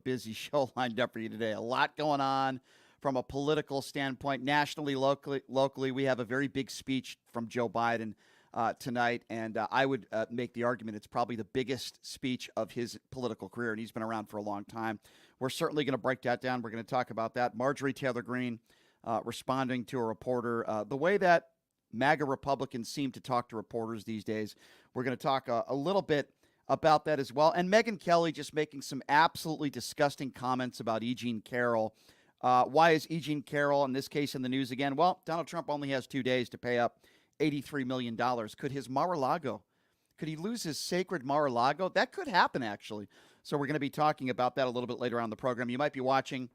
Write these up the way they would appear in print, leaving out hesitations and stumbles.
busy show lined up for you today. A lot going on from a political standpoint, nationally, locally. We have a very big speech from Joe Biden tonight, and I would make the argument it's probably the biggest speech of his political career, and he's been around for a long time. We're certainly going to break that down. We're going to talk about that. Marjorie Taylor Greene responding to a reporter. The way that MAGA Republicans seem to talk to reporters these days, we're going to talk a little bit about that as well. And Megyn Kelly just making some absolutely disgusting comments about E. Jean Carroll. Why is E. Jean Carroll, in this case, in the news again? Well, Donald Trump only has 2 days to pay up $83 million. Could his Mar-a-Lago, could he lose his sacred Mar-a-Lago? That could happen, actually. So we're going to be talking about that a little bit later on in the program. You might be watching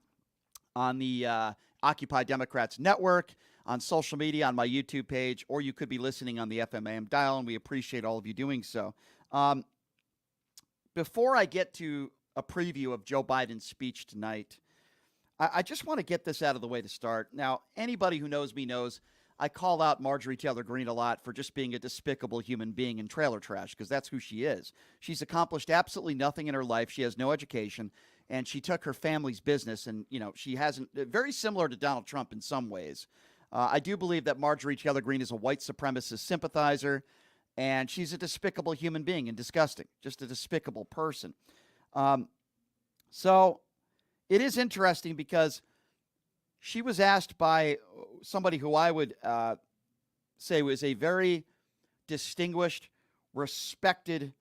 on the Occupy Democrats Network, on social media, on my YouTube page, or you could be listening on the FM/AM dial, and we appreciate all of you doing so. Before I get to a preview of Joe Biden's speech tonight, I just want to get this out of the way to start. Now, anybody who knows me knows I call out Marjorie Taylor Greene a lot for just being a despicable human being in trailer trash, because that's who she is. She's accomplished absolutely nothing in her life. She has no education, and she took her family's business, and, she hasn't, very similar to Donald Trump in some ways. I do believe that Marjorie Taylor Greene is a white supremacist sympathizer, and she's a despicable human being and disgusting, just a despicable person. So it is interesting because she was asked by somebody who I would say was a very distinguished, respected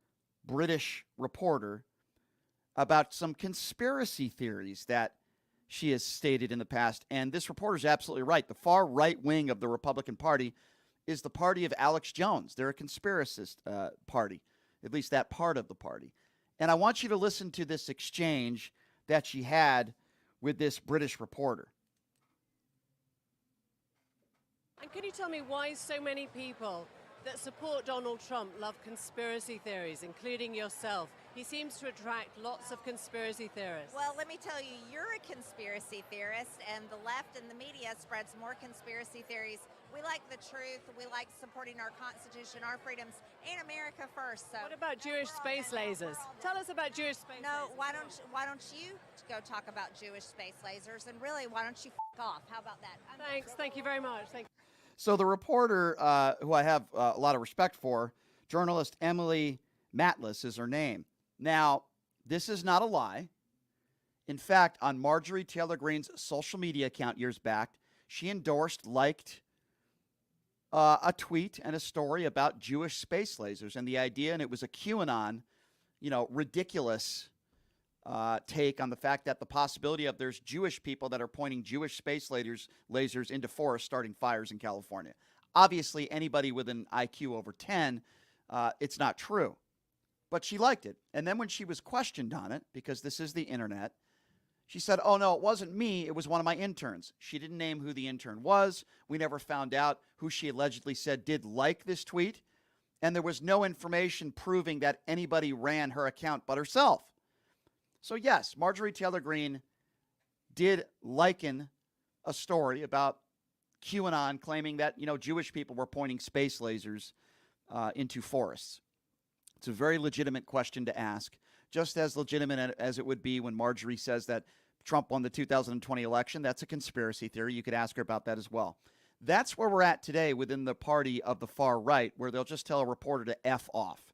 British reporter about some conspiracy theories that she has stated in the past. And this reporter is absolutely right. The far right wing of the Republican Party is the party of Alex Jones. They're a conspiracist party, at least that part of the party. And I want you to listen to this exchange that she had with this British reporter. And can you tell me why so many people that support Donald Trump love conspiracy theories, including yourself? He seems to attract lots of conspiracy theorists. Well, let me tell you, you're a conspiracy theorist, and the left and the media spreads more conspiracy theories. We like the truth. We like supporting our Constitution, our freedoms, and America first. So what about Jewish space lasers? Tell us about Jewish space lasers. No, why don't you go talk about Jewish space lasers? And really, why don't you f*** off? How about that? Thanks. Thank you very much. Thank you. So the reporter, who I have a lot of respect for, journalist Emily Matlis is her name. Now, this is not a lie. In fact, on Marjorie Taylor Greene's social media account years back, she liked a tweet and a story about Jewish space lasers and the idea, and it was a QAnon, ridiculous take on the fact that the possibility of there's Jewish people that are pointing Jewish space lasers into forests starting fires in California. Obviously, anybody with an IQ over 10, it's not true. But she liked it. And then when she was questioned on it, because this is the internet, she said, oh, no, it wasn't me. It was one of my interns. She didn't name who the intern was. We never found out who she allegedly said did like this tweet. And there was no information proving that anybody ran her account but herself. So, yes, Marjorie Taylor Greene did liken a story about QAnon claiming that, Jewish people were pointing space lasers into forests. It's a very legitimate question to ask, just as legitimate as it would be when Marjorie says that Trump won the 2020 election. That's a conspiracy theory. You could ask her about that as well. That's where we're at today within the party of the far right, where they'll just tell a reporter to F off.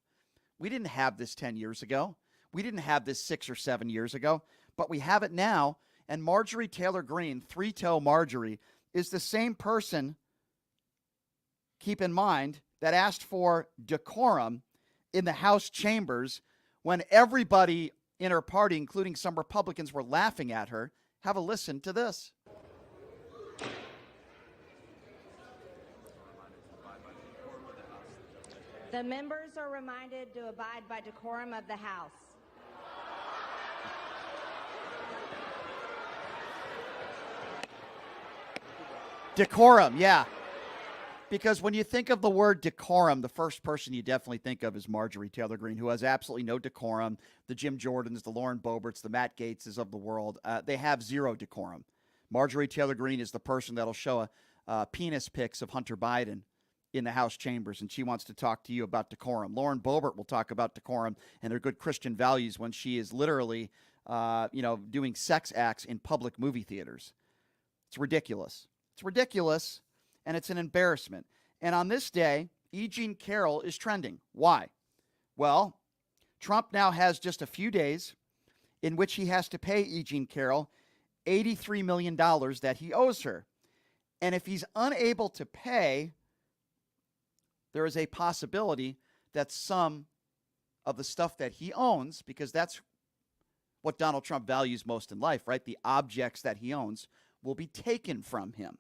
We didn't have this 10 years ago. We didn't have this 6 or 7 years ago, but we have it now. And Marjorie Taylor Greene, three-toe Marjorie, is the same person, keep in mind, that asked for decorum in the House chambers when everybody in her party, including some Republicans, were laughing at her. Have a listen to this. The members are reminded to abide by decorum of the House. Decorum, yeah. Because when you think of the word decorum, the first person you definitely think of is Marjorie Taylor Greene, who has absolutely no decorum. The Jim Jordans, the Lauren Boeberts, the Matt Gaetzes of the world, they have zero decorum. Marjorie Taylor Greene is the person that'll show penis pics of Hunter Biden in the House chambers, and she wants to talk to you about decorum. Lauren Boebert will talk about decorum and her good Christian values when she is literally doing sex acts in public movie theaters. It's ridiculous. It's ridiculous, and it's an embarrassment. And on this day, E. Jean Carroll is trending. Why? Well, Trump now has just a few days in which he has to pay E. Jean Carroll $83 million that he owes her. And if he's unable to pay, there is a possibility that some of the stuff that he owns, because that's what Donald Trump values most in life, right? The objects that he owns will be taken from him.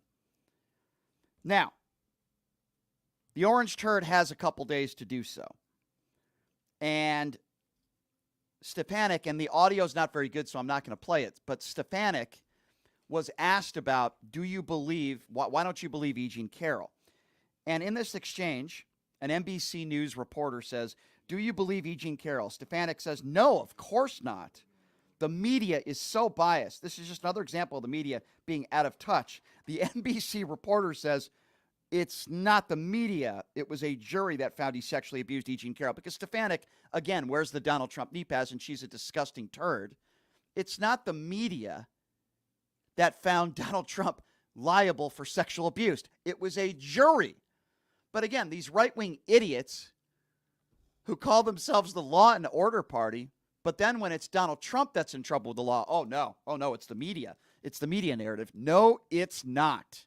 Now, the orange turd has a couple days to do so. And Stefanik, and the audio is not very good, so I'm not going to play it, but Stefanik was asked about, why don't you believe E. Jean Carroll? And in this exchange, an NBC News reporter says, do you believe E. Jean Carroll? Stefanik says, no, of course not. The media is so biased. This is just another example of the media being out of touch. The NBC reporter says, it's not the media. It was a jury that found he sexually abused E. Jean Carroll. Because Stefanik, again, wears the Donald Trump knee pads, and she's a disgusting turd. It's not the media that found Donald Trump liable for sexual abuse. It was a jury. But again, these right-wing idiots who call themselves the law and order party, but then when it's Donald Trump that's in trouble with the law, oh no, it's the media. It's the media narrative. No, it's not.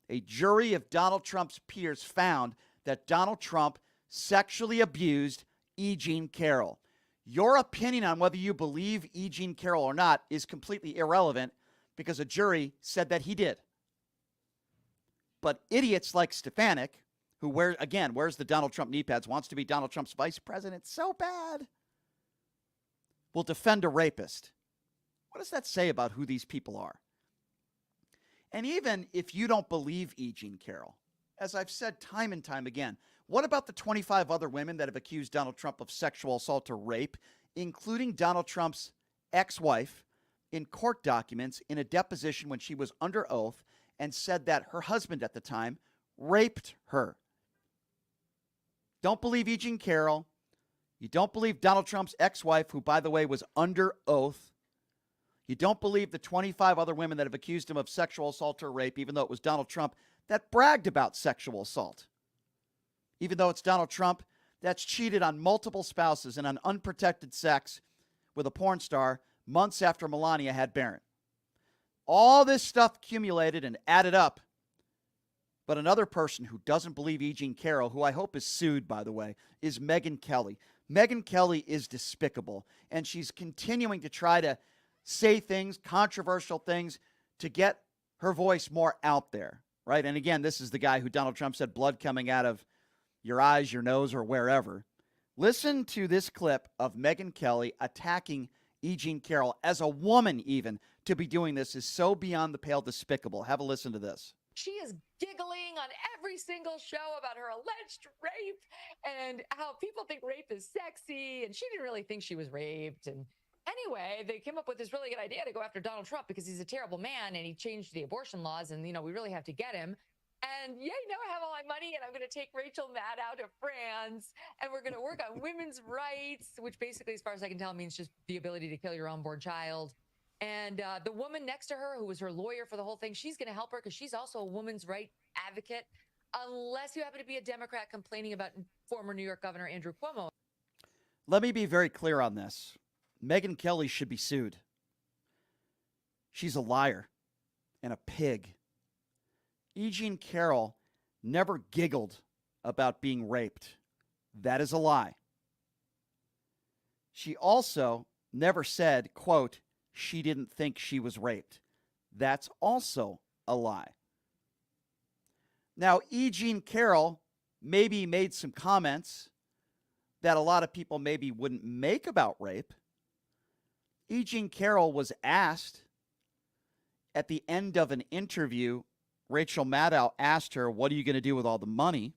A jury of Donald Trump's peers found that Donald Trump sexually abused E. Jean Carroll. Your opinion on whether you believe E. Jean Carroll or not is completely irrelevant because a jury said that he did. But idiots like Stefanik, who wears the Donald Trump knee pads, wants to be Donald Trump's vice president so bad, will defend a rapist. What does that say about who these people are? And even if you don't believe E. Jean Carroll, as I've said time and time again, what about the 25 other women that have accused Donald Trump of sexual assault or rape, including Donald Trump's ex-wife, in court documents in a deposition when she was under oath and said that her husband at the time raped her? Don't believe E. Jean Carroll. You don't believe Donald Trump's ex-wife, who, by the way, was under oath. You don't believe the 25 other women that have accused him of sexual assault or rape, even though it was Donald Trump that bragged about sexual assault. Even though it's Donald Trump that's cheated on multiple spouses and on unprotected sex with a porn star months after Melania had Barron. All this stuff accumulated and added up. But another person who doesn't believe E. Jean Carroll, who I hope is sued, by the way, is Megyn Kelly. Megyn Kelly is despicable, and she's continuing to try to say things, controversial things, to get her voice more out there, right? And again, this is the guy who Donald Trump said blood coming out of your eyes, your nose, or wherever. Listen to this clip of Megyn Kelly attacking E. Jean Carroll as a woman, even to be doing this is so beyond the pale despicable. Have a listen to this. She is giggling on every single show about her alleged rape and how people think rape is sexy, and she didn't really think she was raped. And anyway, they came up with this really good idea to go after Donald Trump because he's a terrible man and he changed the abortion laws, and we really have to get him. And now I have all my money and I'm going to take Rachel Maddow to France and we're going to work on women's rights, which basically, as far as I can tell, means just the ability to kill your unborn child. And the woman next to her, who was her lawyer for the whole thing, she's going to help her because she's also a woman's right advocate, unless you happen to be a Democrat complaining about former New York Governor Andrew Cuomo. Let me be very clear on this. Megyn Kelly should be sued. She's a liar and a pig. E. Jean Carroll never giggled about being raped. That is a lie. She also never said, quote, she didn't think she was raped. That's also a lie. Now, E. Jean Carroll maybe made some comments that a lot of people maybe wouldn't make about rape. E. Jean Carroll was asked at the end of an interview, Rachel Maddow asked her, what are you going to do with all the money?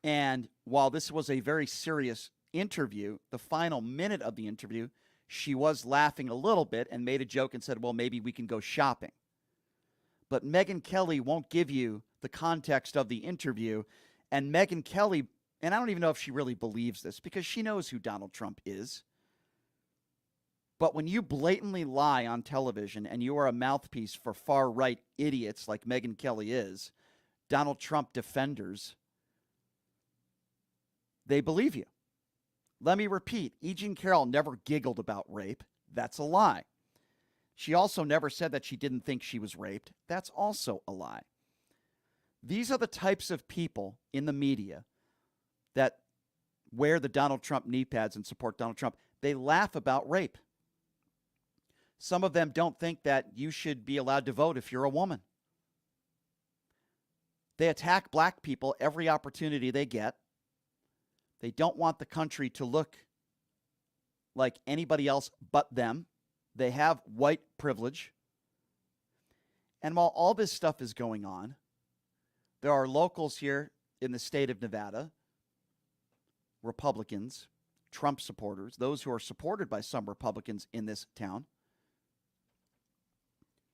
And while this was a very serious interview, the final minute of the interview, she was laughing a little bit and made a joke and said, well, maybe we can go shopping. But Megyn Kelly won't give you the context of the interview. And Megyn Kelly, and I don't even know if she really believes this because she knows who Donald Trump is. But when you blatantly lie on television and you are a mouthpiece for far-right idiots like Megyn Kelly is, Donald Trump defenders, they believe you. Let me repeat, E. Jean Carroll never giggled about rape. That's a lie. She also never said that she didn't think she was raped. That's also a lie. These are the types of people in the media that wear the Donald Trump knee pads and support Donald Trump. They laugh about rape. Some of them don't think that you should be allowed to vote if you're a woman. They attack black people every opportunity they get. They don't want the country to look like anybody else but them. They have white privilege. And while all this stuff is going on, there are locals here in the state of Nevada, Republicans, Trump supporters, those who are supported by some Republicans in this town,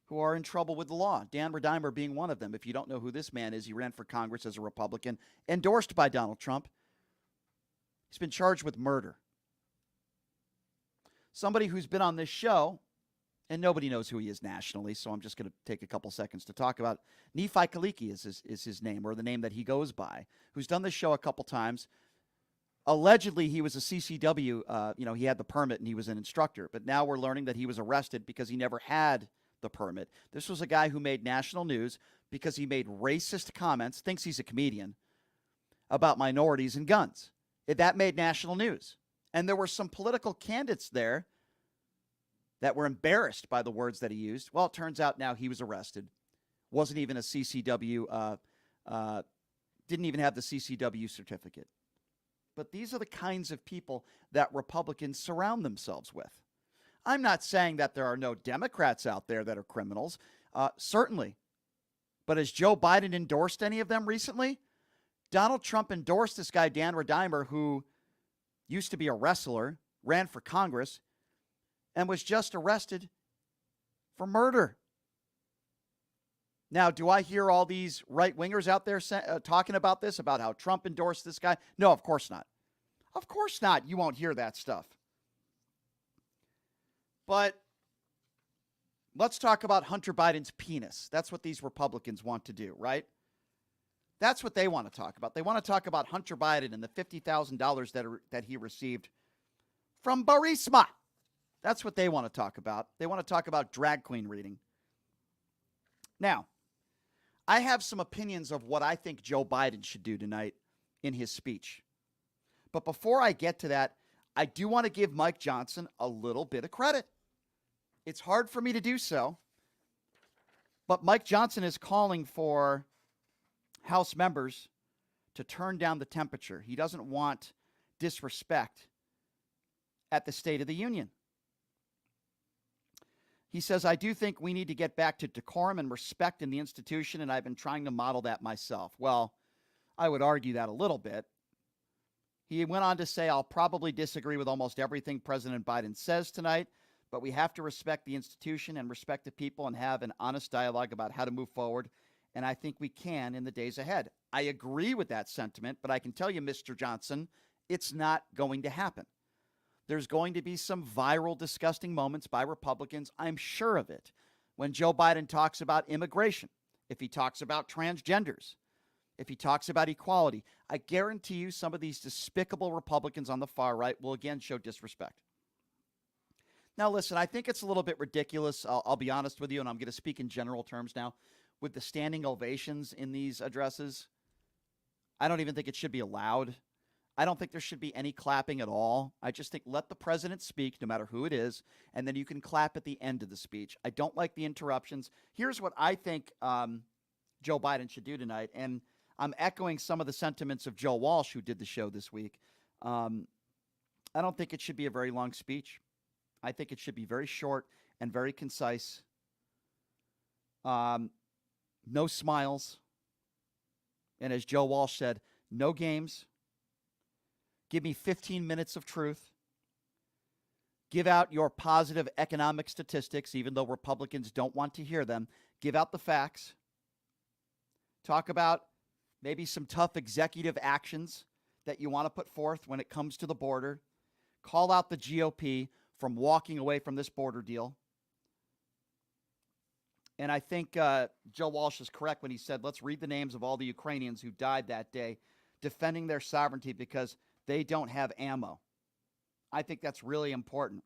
who are in trouble with the law. Dan Redimer being one of them. If you don't know who this man is, he ran for Congress as a Republican, endorsed by Donald Trump. He's been charged with murder. Somebody who's been on this show, and nobody knows who he is nationally, so I'm just going to take a couple seconds to talk about. Nephi Kaliki is his name, or the name that he goes by, who's done this show a couple times. Allegedly, he was a CCW. He had the permit and he was an instructor. But now we're learning that he was arrested because he never had the permit. This was a guy who made national news because he made racist comments, thinks he's a comedian, about minorities and guns. That made national news. And there were some political candidates there that were embarrassed by the words that he used. Well, it turns out now he was arrested. Wasn't even a CCW, didn't even have the CCW certificate. But these are the kinds of people that Republicans surround themselves with. I'm not saying that there are no Democrats out there that are criminals. Certainly. But has Joe Biden endorsed any of them recently? Donald Trump endorsed this guy, Dan Redimer, who used to be a wrestler, ran for Congress, and was just arrested for murder. Now, do I hear all these right-wingers out there talking about this, about how Trump endorsed this guy? No, of course not. Of course not. You won't hear that stuff. But let's talk about Hunter Biden's penis. That's what these Republicans want to do, right? That's what they want to talk about. They want to talk about Hunter Biden and the $50,000 that he received from Burisma. That's what they want to talk about. They want to talk about drag queen reading. Now, I have some opinions of what I think Joe Biden should do tonight in his speech. But before I get to that, I do want to give Mike Johnson a little bit of credit. It's hard for me to do so, but Mike Johnson is calling for House members to turn down the temperature. He doesn't want disrespect at the State of the Union. He says, I do think we need to get back to decorum and respect in the institution, and I've been trying to model that myself. Well, I would argue that a little bit. He went on to say, I'll probably disagree with almost everything President Biden says tonight, but we have to respect the institution and respect the people and have an honest dialogue about how to move forward, and I think we can in the days ahead. I agree with that sentiment, but I can tell you, Mr. Johnson, it's not going to happen. There's going to be some viral, disgusting moments by Republicans, I'm sure of it, when Joe Biden talks about immigration, if he talks about transgenders, if he talks about equality. I guarantee you some of these despicable Republicans on the far right will again show disrespect. Now, listen, I think it's a little bit ridiculous. I'll be honest with you, and I'm going to speak in general terms now. With the standing ovations in these addresses, I don't even think it should be allowed. I don't think there should be any clapping at all. I just think let the president speak, no matter who it is, and then you can clap at the end of the speech. I don't like the interruptions. Here's what I think Joe Biden should do tonight, and I'm echoing some of the sentiments of Joe Walsh, who did the show this week. I don't think it should be a very long speech. I think it should be very short and very concise. No smiles. And as Joe Walsh said, no games. Give me 15 minutes of truth. Give out your positive economic statistics, even though Republicans don't want to hear them. Give out the facts. Talk about maybe some tough executive actions that you want to put forth when it comes to the border. Call out the GOP. from walking away from this border deal. And I think Joe Walsh is correct when he said, let's read the names of all the Ukrainians who died that day defending their sovereignty because they don't have ammo. I think that's really important.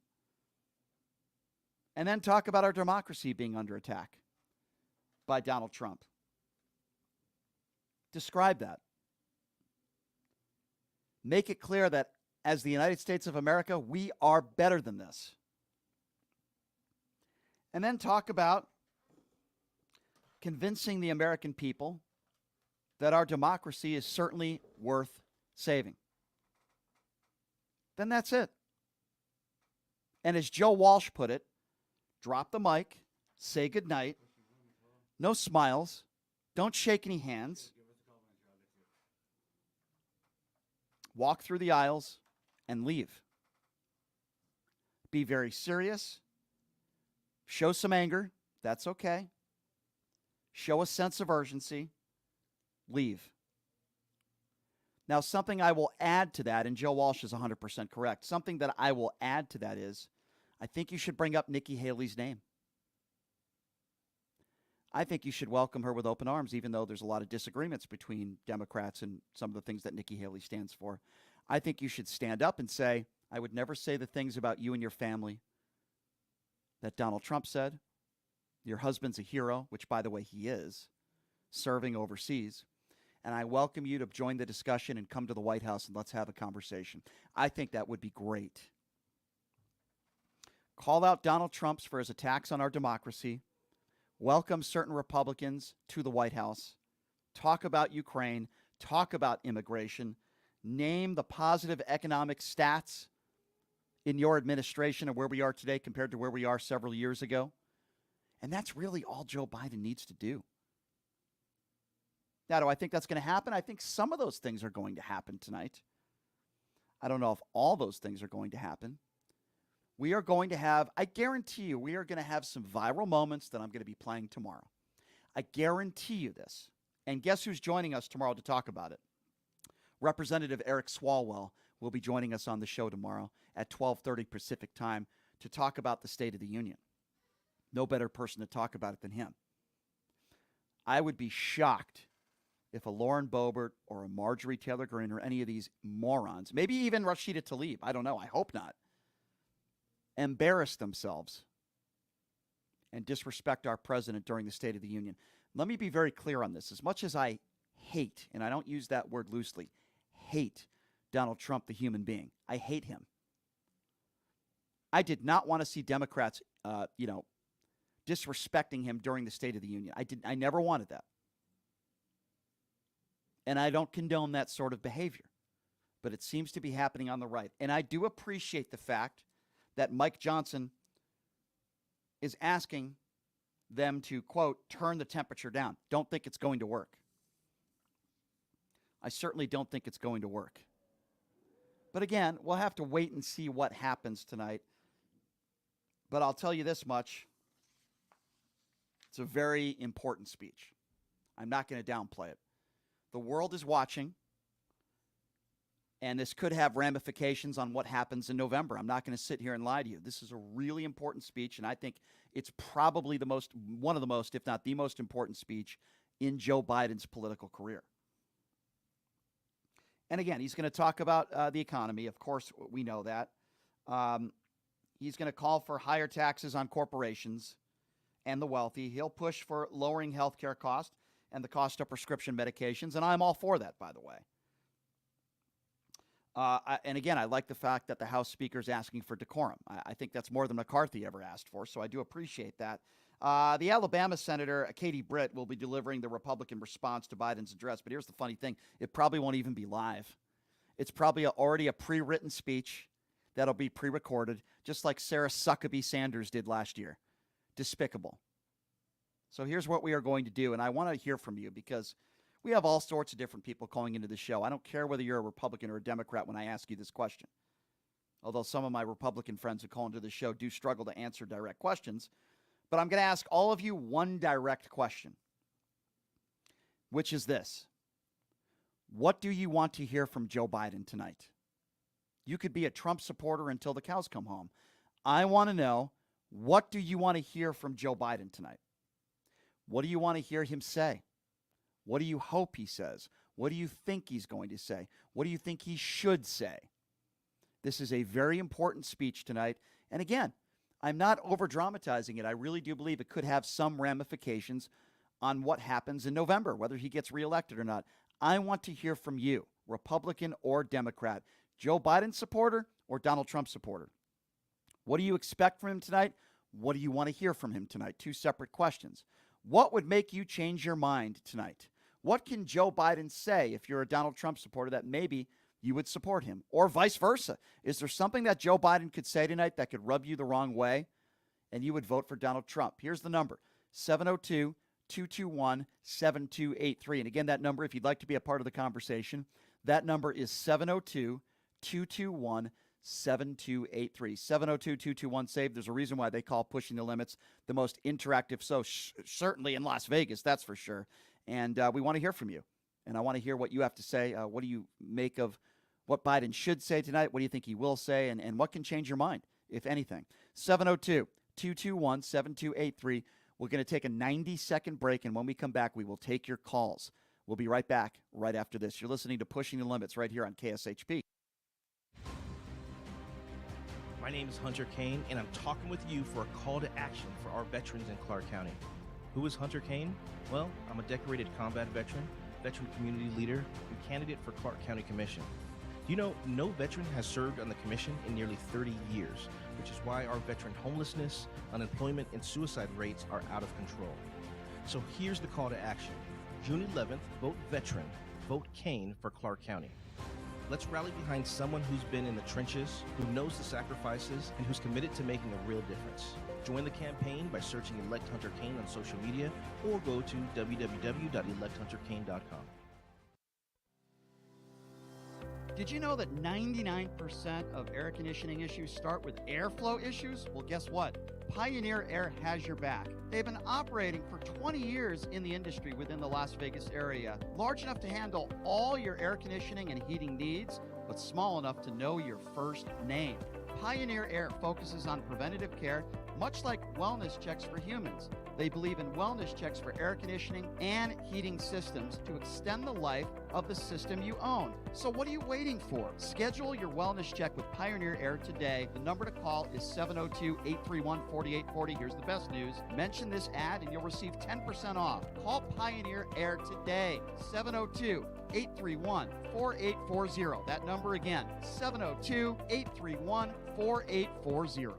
And then talk about our democracy being under attack by Donald Trump. Describe that. Make it clear that as the United States of America, we are better than this. And then talk about convincing the American people that our democracy is certainly worth saving. Then that's it. And as Joe Walsh put it, drop the mic, say goodnight, no smiles, don't shake any hands, walk through the aisles, and leave. Be very serious. Show some anger. That's okay. Show a sense of urgency. Leave. Now, something I will add to that, and Joe Walsh is 100% correct, something that I will add to that is I think you should bring up Nikki Haley's name. I think you should welcome her with open arms, even though there's a lot of disagreements between Democrats and some of the things that Nikki Haley stands for. I think you should stand up and say, I would never say the things about you and your family that Donald Trump said. Your husband's a hero, which, by the way, he is, serving overseas. And I welcome you to join the discussion and come to the White House and let's have a conversation. I think that would be great. Call out Donald Trump for his attacks on our democracy. Welcome certain Republicans to the White House. Talk about Ukraine. Talk about immigration. Name the positive economic stats in your administration and where we are today compared to where we are several years ago. And that's really all Joe Biden needs to do. Now, do I think that's going to happen? I think some of those things are going to happen tonight. I don't know if all those things are going to happen. We are going to have, I guarantee you, we are going to have some viral moments that I'm going to be playing tomorrow. I guarantee you this. And guess who's joining us tomorrow to talk about it? Representative Eric Swalwell will be joining us on the show tomorrow at 12:30 Pacific time to talk about the State of the Union. No better person to talk about it than him. I would be shocked if a Lauren Boebert or a Marjorie Taylor Greene or any of these morons, maybe even Rashida Tlaib, I don't know, I hope not, embarrass themselves and disrespect our president during the State of the Union. Let me be very clear on this. As much as I hate, and I don't use that word loosely, hate Donald Trump, the human being. I hate him. I did not want to see Democrats, disrespecting him during the State of the Union. I never wanted that. And I don't condone that sort of behavior. But it seems to be happening on the right. And I do appreciate the fact that Mike Johnson is asking them to, quote, turn the temperature down. Don't think it's going to work. I certainly don't think it's going to work. But again, we'll have to wait and see what happens tonight. But I'll tell you this much. It's a very important speech. I'm not going to downplay it. The world is watching, and this could have ramifications on what happens in November. I'm not going to sit here and lie to you. This is a really important speech, and I think it's probably one of the most, if not the most important speech in Joe Biden's political career. And again, he's going to talk about the economy. Of course, we know that. He's going to call for higher taxes on corporations and the wealthy. He'll push for lowering health care costs and the cost of prescription medications, and I'm all for that, by the way. And again, I like the fact that the House Speaker is asking for decorum. I think that's more than McCarthy ever asked for, so I do appreciate that. The Alabama Senator, Katie Britt, will be delivering the Republican response to Biden's address, but here's the funny thing. It probably won't even be live. It's probably already a pre-written speech that'll be pre-recorded, just like Sarah Huckabee Sanders did last year. Despicable. So here's what we are going to do, and I want to hear from you because we have all sorts of different people calling into the show. I don't care whether you're a Republican or a Democrat when I ask you this question. Although some of my Republican friends who call into the show do struggle to answer direct questions. But I'm going to ask all of you one direct question, which is this. What do you want to hear from Joe Biden tonight? You could be a Trump supporter until the cows come home. I want to know, what do you want to hear from Joe Biden tonight? What do you want to hear him say? What do you hope he says? What do you think he's going to say? What do you think he should say? This is a very important speech tonight. And again, I'm not over-dramatizing it. I really do believe it could have some ramifications on what happens in November, whether he gets reelected or not. I want to hear from you, Republican or Democrat, Joe Biden supporter or Donald Trump supporter. What do you expect from him tonight? What do you want to hear from him tonight? Two separate questions. What would make you change your mind tonight? What can Joe Biden say if you're a Donald Trump supporter that maybe you would support him, or vice versa? Is there something that Joe Biden could say tonight that could rub you the wrong way and you would vote for Donald Trump? Here's the number, 702-221-7283. And again, that number, if you'd like to be a part of the conversation, that number is 702-221-7283. 702-221-SAVE. There's a reason why they call Pushing the Limits the most interactive certainly in Las Vegas, that's for sure. And we want to hear from you. And I want to hear what you have to say. What do you make of what Biden should say tonight? What do you think he will say? And what can change your mind, if anything? 702-221-7283. We're going to take a 90-second break, and when we come back, we will take your calls. We'll be right back right after this. You're listening to Pushing the Limits right here on KSHP. My name is Hunter Kane, and I'm talking with you for a call to action for our veterans in Clark County. Who is Hunter Kane? Well, I'm a decorated combat veteran, veteran community leader, and candidate for Clark County Commission. Do you know no veteran has served on the commission in nearly 30 years, which is why our veteran homelessness, unemployment, and suicide rates are out of control. So here's the call to action. June 11th, vote veteran, vote Kane for Clark County. Let's rally behind someone who's been in the trenches, who knows the sacrifices, and who's committed to making a real difference. Join the campaign by searching Elect Hunter Kane on social media or go to www.electhunterkane.com. Did you know that 99% of air conditioning issues start with airflow issues? Well, guess what? Pioneer Air has your back. They've been operating for 20 years in the industry within the Las Vegas area, large enough to handle all your air conditioning and heating needs, but small enough to know your first name. Pioneer Air focuses on preventative care, much like wellness checks for humans. They believe in wellness checks for air conditioning and heating systems to extend the life of the system you own. So what are you waiting for? Schedule your wellness check with Pioneer Air today. The number to call is 702-831-4840. Here's the best news. Mention this ad and you'll receive 10% off. Call Pioneer Air today. 702-831-4840. That number again, 702-831-4840.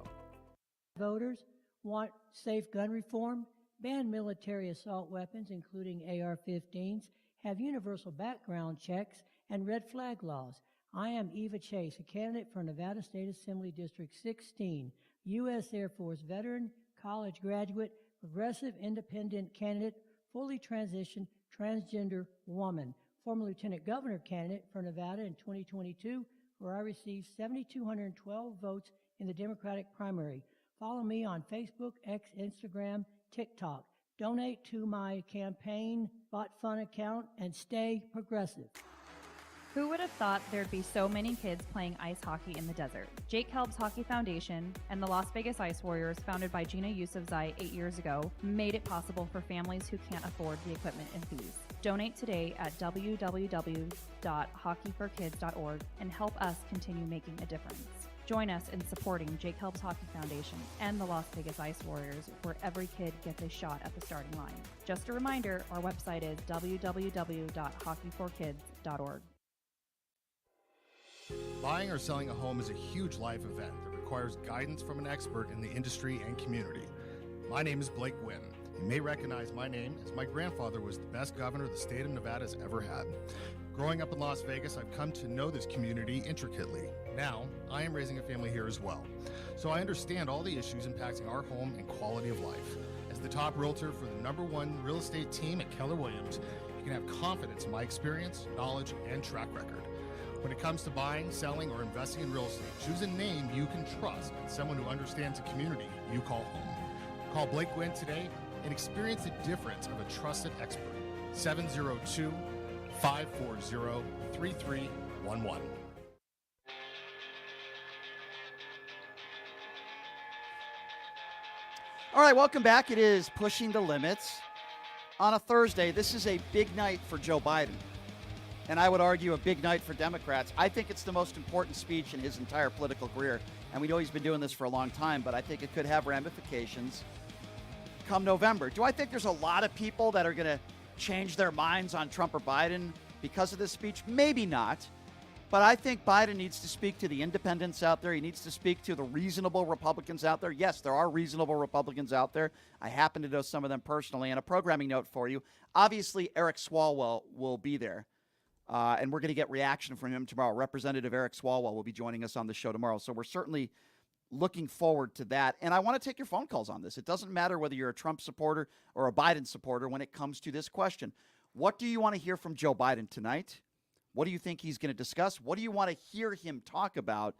Voters want safe gun reform, ban military assault weapons, including AR-15s, have universal background checks, and red flag laws. I am Eva Chase, a candidate for Nevada State Assembly District 16, U.S. Air Force veteran, college graduate, progressive independent candidate, fully transitioned transgender woman, former lieutenant governor candidate for Nevada in 2022, where I received 7,212 votes in the Democratic primary. Follow me on Facebook, X, Instagram, TikTok. Donate to my campaign bot fun account and stay progressive. Who would have thought there'd be so many kids playing ice hockey in the desert? Jake Helb's Hockey Foundation and the Las Vegas Ice Warriors, founded by Gina Yusufzai 8 years ago, made it possible for families who can't afford the equipment and fees. Donate today at www.hockeyforkids.org and help us continue making a difference. Join us in supporting Jake Helb's Hockey Foundation and the Las Vegas Ice Warriors, where every kid gets a shot at the starting line. Just a reminder, our website is www.hockeyforkids.org. Buying or selling a home is a huge life event that requires guidance from an expert in the industry and community. My name is Blake Wynn. You may recognize my name as my grandfather was the best governor the state of Nevada has ever had. Growing up in Las Vegas, I've come to know this community intricately. Now, I am raising a family here as well, so I understand all the issues impacting our home and quality of life. As the top realtor for the #1 real estate team at Keller Williams, you can have confidence in my experience, knowledge, and track record. When it comes to buying, selling, or investing in real estate, choose a name you can trust and someone who understands the community you call home. Call Blake Wynn today and experience the difference of a trusted expert. 702-540-3311. 3311. 「All right, welcome back. It is Pushing the Limits on a Thursday. This is a big night for Joe Biden, and I would argue a big night for Democrats. I think it's the most important speech in his entire political career, and we know he's been doing this for a long time, but I think it could have ramifications come November. Do I think there's a lot of people that are going to change their minds on Trump or Biden because of this speech? Maybe not. But I think Biden needs to speak to the independents out there. He needs to speak to the reasonable Republicans out there. Yes, there are reasonable Republicans out there. I happen to know some of them personally. And a programming note for you. Obviously, Eric Swalwell will be there. And we're going to get reaction from him tomorrow. Representative Eric Swalwell will be joining us on the show tomorrow. So we're certainly looking forward to that. And I want to take your phone calls on this. It doesn't matter whether you're a Trump supporter or a Biden supporter when it comes to this question. What do you want to hear from Joe Biden tonight? What do you think he's going to discuss? What do you want to hear him talk about?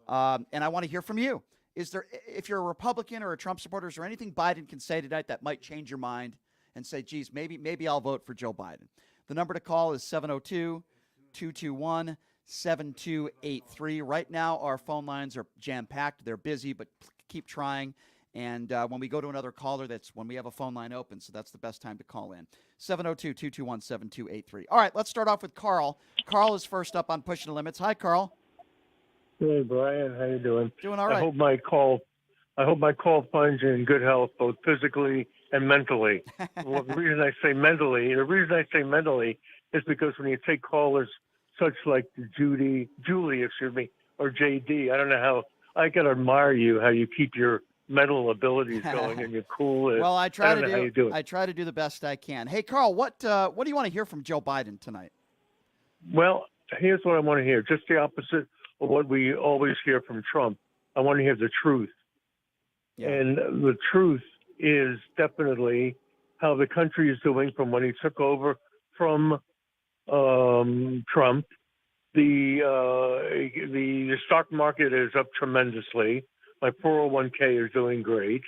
And I want to hear from you. Is there, if you're a Republican or a Trump supporter, is there anything Biden can say tonight that might change your mind and say, geez, maybe I'll vote for Joe Biden? The number to call is 702-221-7283. Right now, our phone lines are jam-packed. They're busy, but keep trying. And when we go to another caller, that's when we have a phone line open, so that's the best time to call in. 702-221-7283. All right, let's start off with Carl. Carl is first up on Pushing the Limits. Hi, Carl. Hey, Brian. How you doing? Doing all right. I hope my call finds you in good health, both physically and mentally. Well, the reason I say mentally is because when you take callers such like Julie, or JD, I don't know how I got to admire you, how you keep your mental abilities going, and you're cool. Well, I try to how you do it. I try to do the best I can. Hey, Carl, what do you want to hear from Joe Biden tonight? Well, here's what I want to hear. Just the opposite of what we always hear from Trump. I want to hear the truth. Yeah. And the truth is definitely how the country is doing from when he took over from Trump. The stock market is up tremendously. My 401k is doing great.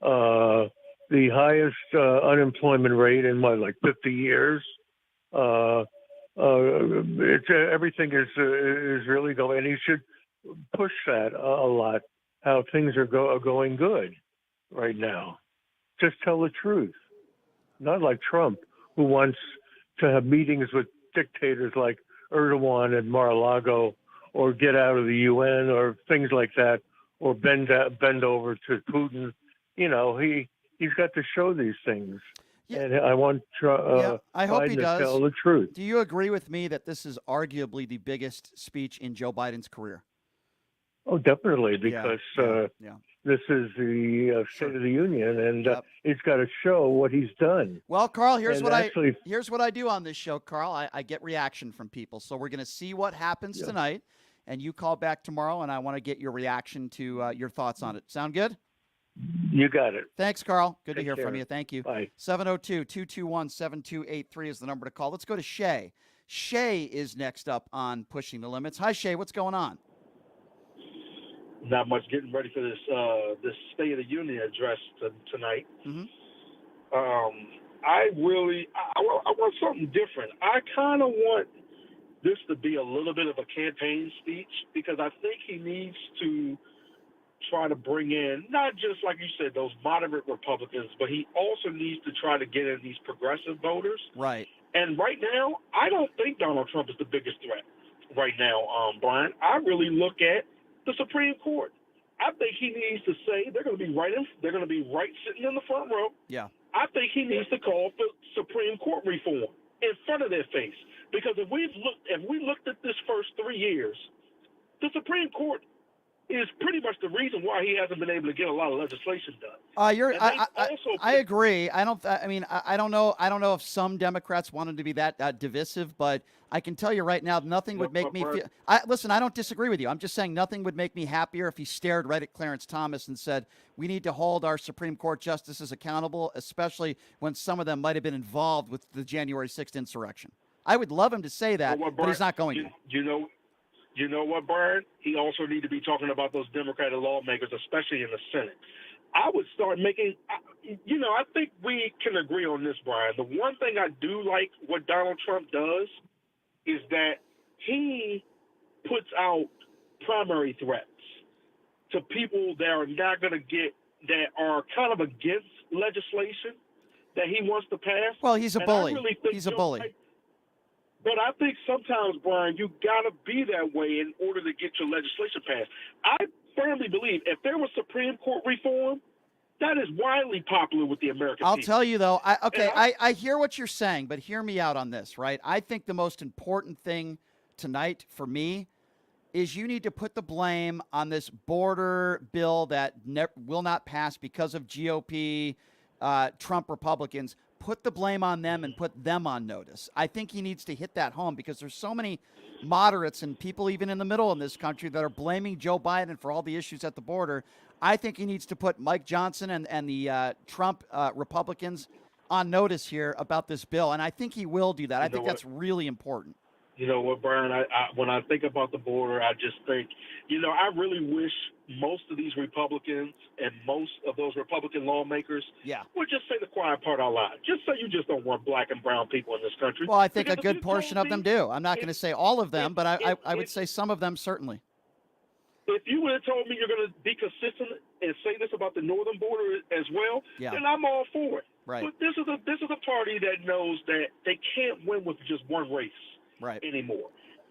The highest unemployment rate in 50 years. Everything is really going, and he should push that a lot. How things are going good right now. Just tell the truth. Not like Trump, who wants to have meetings with dictators like Erdogan and Mar-a-Lago, or get out of the UN, or things like that, or bend over to Putin. You know, he's got to show these things. Yeah. And I want I hope Biden he to does. tell the truth. Do you agree with me that this is arguably the biggest speech in Joe Biden's career? Oh, definitely, because this is the State of the Union, and he's got to show what he's done. Well, Carl, here's And what I do on this show, Carl. I get reaction from people, so we're going to see what happens tonight, and you call back tomorrow, and I want to get your reaction to your thoughts on it. Sound good? You got it. Thanks, Carl. Good to Take hear care. from you. Thank you. Bye. 702-221-7283 is the number to call. Let's go to Shay. Shay is next up on Pushing the Limits. Hi, Shay. What's going on? Not much, getting ready for this State of the Union address tonight. Mm-hmm. I want something different. I kind of want this to be a little bit of a campaign speech, because I think he needs to try to bring in, not just like you said, those moderate Republicans, but he also needs to try to get in these progressive voters. Right. And right now, I don't think Donald Trump is the biggest threat right now, Brian. I really look at the Supreme Court. I think he needs to say they're going to be right sitting in the front row. Yeah. I think he needs to call for Supreme Court reform in front of their face, because if we looked at this first 3 years, the Supreme Court is pretty much the reason why he hasn't been able to get a lot of legislation done. I agree. I don't know if some Democrats wanted to be that divisive, but I can tell you right now, nothing would make me feel. Listen, I don't disagree with you. I'm just saying nothing would make me happier if he stared right at Clarence Thomas and said, "We need to hold our Supreme Court justices accountable, especially when some of them might have been involved with the January 6th insurrection." I would love him to say that, but he's not going to. You know what, Brian? He also need to be talking about those Democratic lawmakers, especially in the Senate. I would start making, I think we can agree on this, Brian. The one thing I do like what Donald Trump does is that he puts out primary threats to people that are not going to get that are kind of against legislation that he wants to pass. Well, he's a And bully. I really think He's a Joe bully. Biden- But I think sometimes, Brian, you got to be that way in order to get your legislation passed. I firmly believe if there was Supreme Court reform, that is widely popular with the American I'll people. tell you, though, And I hear what you're saying, but hear me out on this, right? I think the most important thing tonight for me is you need to put the blame on this border bill that will not pass because of GOP, Trump Republicans. Put the blame on them and put them on notice. I think he needs to hit that home because there's so many moderates and people even in the middle in this country that are blaming Joe Biden for all the issues at the border. I think he needs to put Mike Johnson and the Trump Republicans on notice here about this bill, and I think he will do that. I think that's really important. You know what, Brian? I when I think about the border, I just think, I really wish most of these Republicans and most of those Republican lawmakers would just say the quiet part out loud. Just say you just don't want black and brown people in this country. Well, I think Because a good portion of them do. I'm not going to say all of them, but I would say some of them certainly. If you would have told me you're going to be consistent and say this about the northern border as well, then I'm all for it. Right. But this is a party that knows that they can't win with just one race anymore.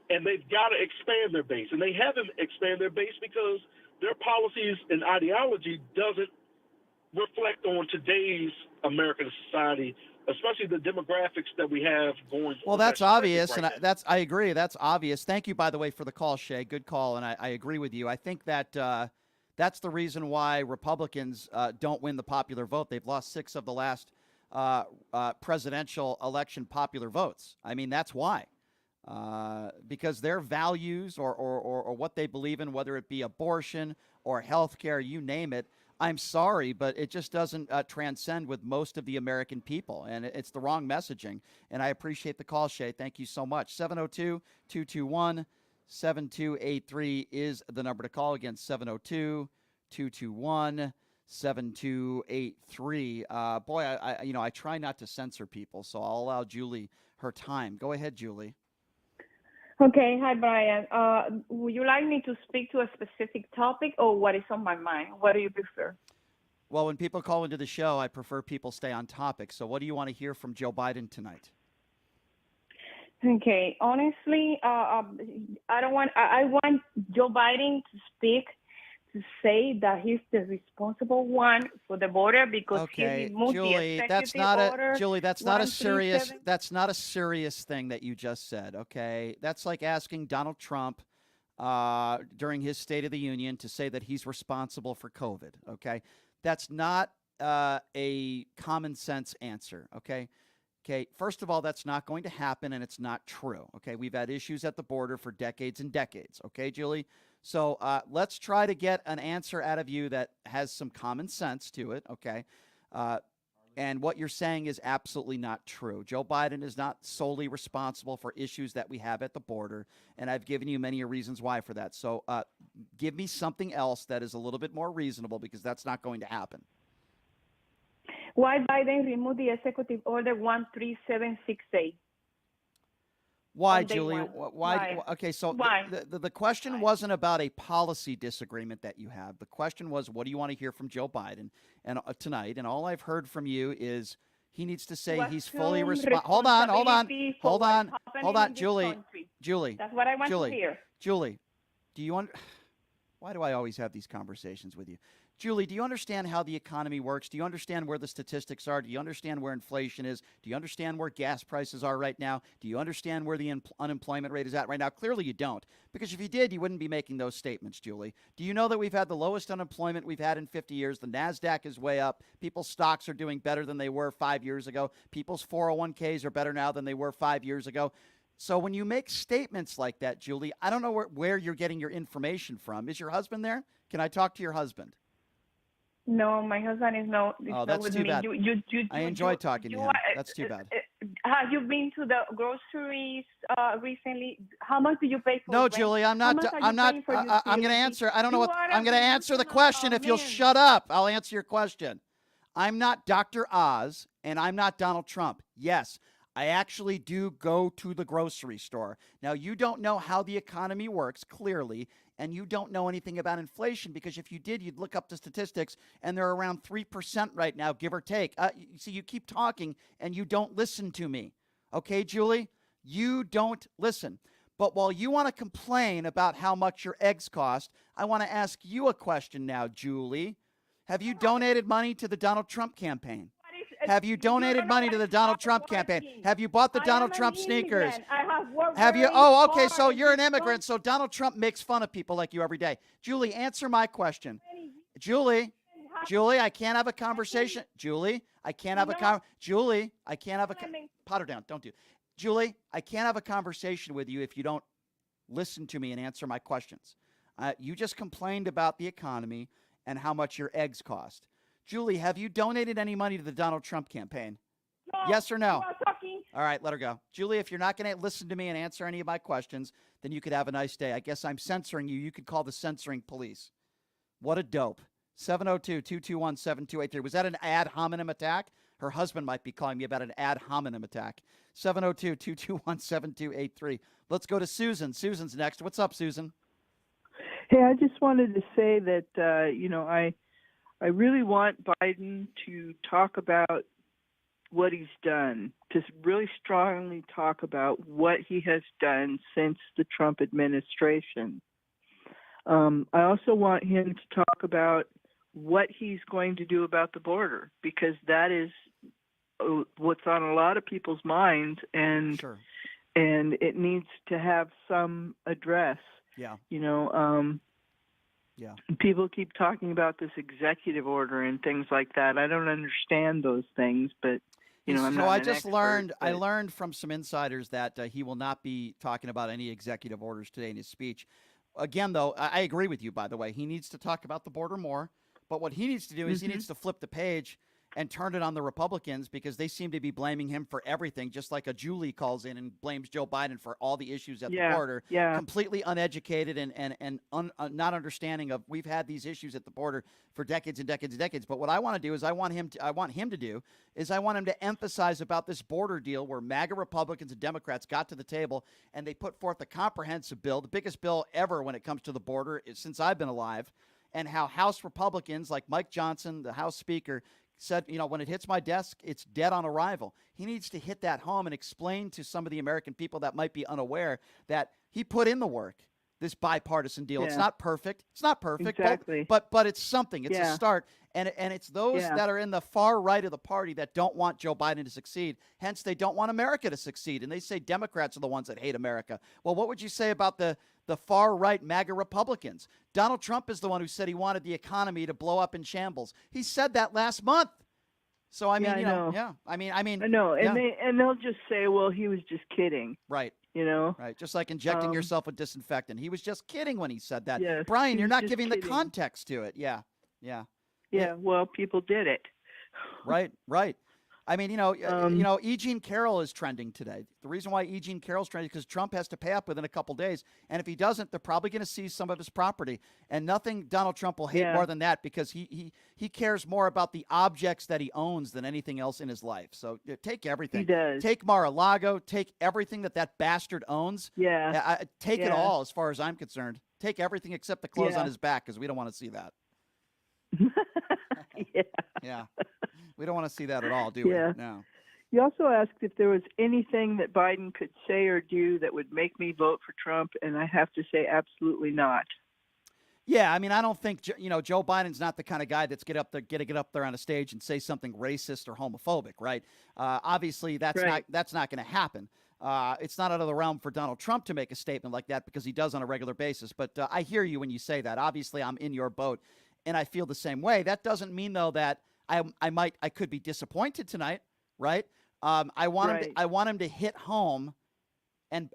And they've got to expand their base. And they haven't expanded their base because their policies and ideology doesn't reflect on today's American society, especially the demographics that we have going. Well, that's obvious, and I agree. That's obvious. Thank you, by the way, for the call, Shay. Good call, and I agree with you. I think that that's the reason why Republicans don't win the popular vote. They've lost 6 of the last presidential election popular votes. I mean, that's why. Because their values or what they believe in, whether it be abortion or health care, you name it, I'm sorry, but it just doesn't transcend with most of the American people, and it's the wrong messaging. And I appreciate the call, Shay. Thank you so much. 702-221-7283 is the number to call. Again, 702-221-7283. Boy, I try not to censor people, so I'll allow Julie her time. Go ahead, Julie. Okay. Hi, Brian. Would you like me to speak to a specific topic or what is on my mind? What do you prefer? Well, when people call into the show, I prefer people stay on topic. So what do you want to hear from Joe Biden tonight? Okay. Honestly, I want Joe Biden to speak, to say that he's the responsible one for the border because he removed Julie, the that's not a serious thing that you just said. Okay, that's like asking Donald Trump during his State of the Union to say that he's responsible for COVID. Okay, that's not a common sense answer. Okay. First of all, that's not going to happen, and it's not true. Okay, we've had issues at the border for decades and decades. Okay, Julie. So let's try to get an answer out of you that has some common sense to it, okay? And what you're saying is absolutely not true. Joe Biden is not solely responsible for issues that we have at the border, and I've given you many reasons why for that. So give me something else that is a little bit more reasonable because that's not going to happen. Why Biden removed the executive order 13768? Why, Julie? Why? Okay, so the question wasn't about a policy disagreement that you have. The question was, what do you want to hear from Joe Biden and tonight? And all I've heard from you is he needs to say he's fully responsible. Hold on, Julie. That's what I want to hear. Julie, do you why do I always have these conversations with you? Julie, do you understand how the economy works? Do you understand where the statistics are? Do you understand where inflation is? Do you understand where gas prices are right now? Do you understand where the unemployment rate is at right now? Clearly you don't, because if you did, you wouldn't be making those statements, Julie. Do you know that we've had the lowest unemployment we've had in 50 years? The NASDAQ is way up. People's stocks are doing better than they were 5 years ago. People's 401ks are better now than they were 5 years ago. So when you make statements like that, Julie, I don't know where you're getting your information from. Is your husband there? Can I talk to your husband? No, my husband is not. That's too bad. I enjoy talking to him. That's too bad. Have you been to the groceries recently? How much do you pay for? No, rent? Julie, I'm not. I'm going to answer. I don't know what. I'm going to answer the question. If you'll man. shut up, I'll answer your question. I'm not Dr. Oz, and I'm not Donald Trump. Yes, I actually do go to the grocery store. Now, you don't know how the economy works, clearly. and you don't know anything about inflation, because if you did, you'd look up the statistics, and they're around 3% right now, give or take. See, you keep talking, and you don't listen to me. Okay, Julie? You don't listen. But while you want to complain about how much your eggs cost, I want to ask you a question now, Julie. Have you donated money to the Donald Trump campaign? Have you donated money to the Donald Trump campaign? Have you bought the Donald Trump sneakers? I have worked Have you? very Oh, okay. So hard you're an to immigrant. So Donald Trump makes fun of people like you every day. Julie, answer my question. Julie, I can't have a conversation. Julie, I can't have a Julie, I can't have a pot her down. Don't do. Julie, I can't have a conversation with you if you don't listen to me and answer my questions. You just complained about the economy and how much your eggs cost. Julie, have you donated any money to the Donald Trump campaign? No, Yes or no? you are talking. All right, let her go. Julie, if you're not going to listen to me and answer any of my questions, then you could have a nice day. I guess I'm censoring you. You could call the censoring police. What a dope. 702-221-7283. Was that an ad hominem attack? Her husband might be calling me about an ad hominem attack. 702-221-7283. Let's go to Susan. Susan's next. What's up, Susan? Hey, I just wanted to say that, I really want Biden to talk about what he's done, to really strongly talk about what he has done since the Trump administration. I also want him to talk about what he's going to do about the border, because that is what's on a lot of people's minds, and Sure. and it needs to have some address. Yeah. Yeah. People keep talking about this executive order and things like that. I don't understand those things, but I'm so not I an just expert, learned. I but- learned from some insiders that he will not be talking about any executive orders today in his speech. Again, though, I agree with you. By the way, he needs to talk about the border more. But what he needs to do is he needs to flip the page and turn it on the Republicans, because they seem to be blaming him for everything, just like a Julie calls in and blames Joe Biden for all the issues at the border. Yeah. Completely uneducated and not understanding of, we've had these issues at the border for decades and decades and decades. But what I want to do is I want him to emphasize about this border deal, where MAGA Republicans and Democrats got to the table and they put forth a comprehensive bill, the biggest bill ever when it comes to the border since I've been alive, and how House Republicans like Mike Johnson, the House Speaker, said, when it hits my desk, it's dead on arrival. He needs to hit that home and explain to some of the American people that might be unaware that he put in the work, this bipartisan deal. Yeah. It's not perfect. Exactly. But it's something. It's a start. And it's those that are in the far right of the party that don't want Joe Biden to succeed. Hence, they don't want America to succeed. And they say Democrats are the ones that hate America. Well, what would you say about the far right MAGA Republicans? Donald Trump is the one who said he wanted the economy to blow up in shambles. He said that last month. So I mean, I know. I mean, I know, and they'll just say, "Well, he was just kidding." Right. Right. Just like injecting yourself with disinfectant. He was just kidding when he said that. Yes, Brian, he you're was not just giving the kidding. context to it. Yeah. Well, people did it. Right. I mean, E. Jean Carroll is trending today. The reason why E. Jean Carroll's trending is because Trump has to pay up within a couple days. And if he doesn't, they're probably going to seize some of his property. And nothing Donald Trump will hate more than that, because he cares more about the objects that he owns than anything else in his life. So take everything. He does. Take Mar-a-Lago. Take everything that bastard owns. Yeah. Take it all, as far as I'm concerned. Take everything except the clothes on his back, because we don't want to see that. Yeah. We don't want to see that at all, do we? Yeah. No. You also asked if there was anything that Biden could say or do that would make me vote for Trump, and I have to say absolutely not. Yeah, I mean, I don't think Joe Biden's not the kind of guy that's get up there on a stage and say something racist or homophobic, right? Obviously, that's not going to happen. It's not out of the realm for Donald Trump to make a statement like that, because he does on a regular basis. But I hear you when you say that. Obviously, I'm in your boat, and I feel the same way. That doesn't mean, though, that I could be disappointed tonight, right? I want him to hit home and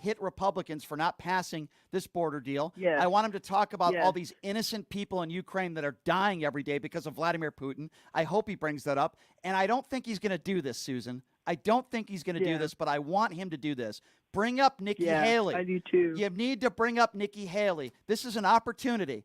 hit Republicans for not passing this border deal. Yes. I want him to talk about all these innocent people in Ukraine that are dying every day because of Vladimir Putin. I hope he brings that up. And I don't think he's going to do this, Susan. I don't think he's going to do this, but I want him to do this. Bring up Nikki Haley. I do too. You need to bring up Nikki Haley. This is an opportunity.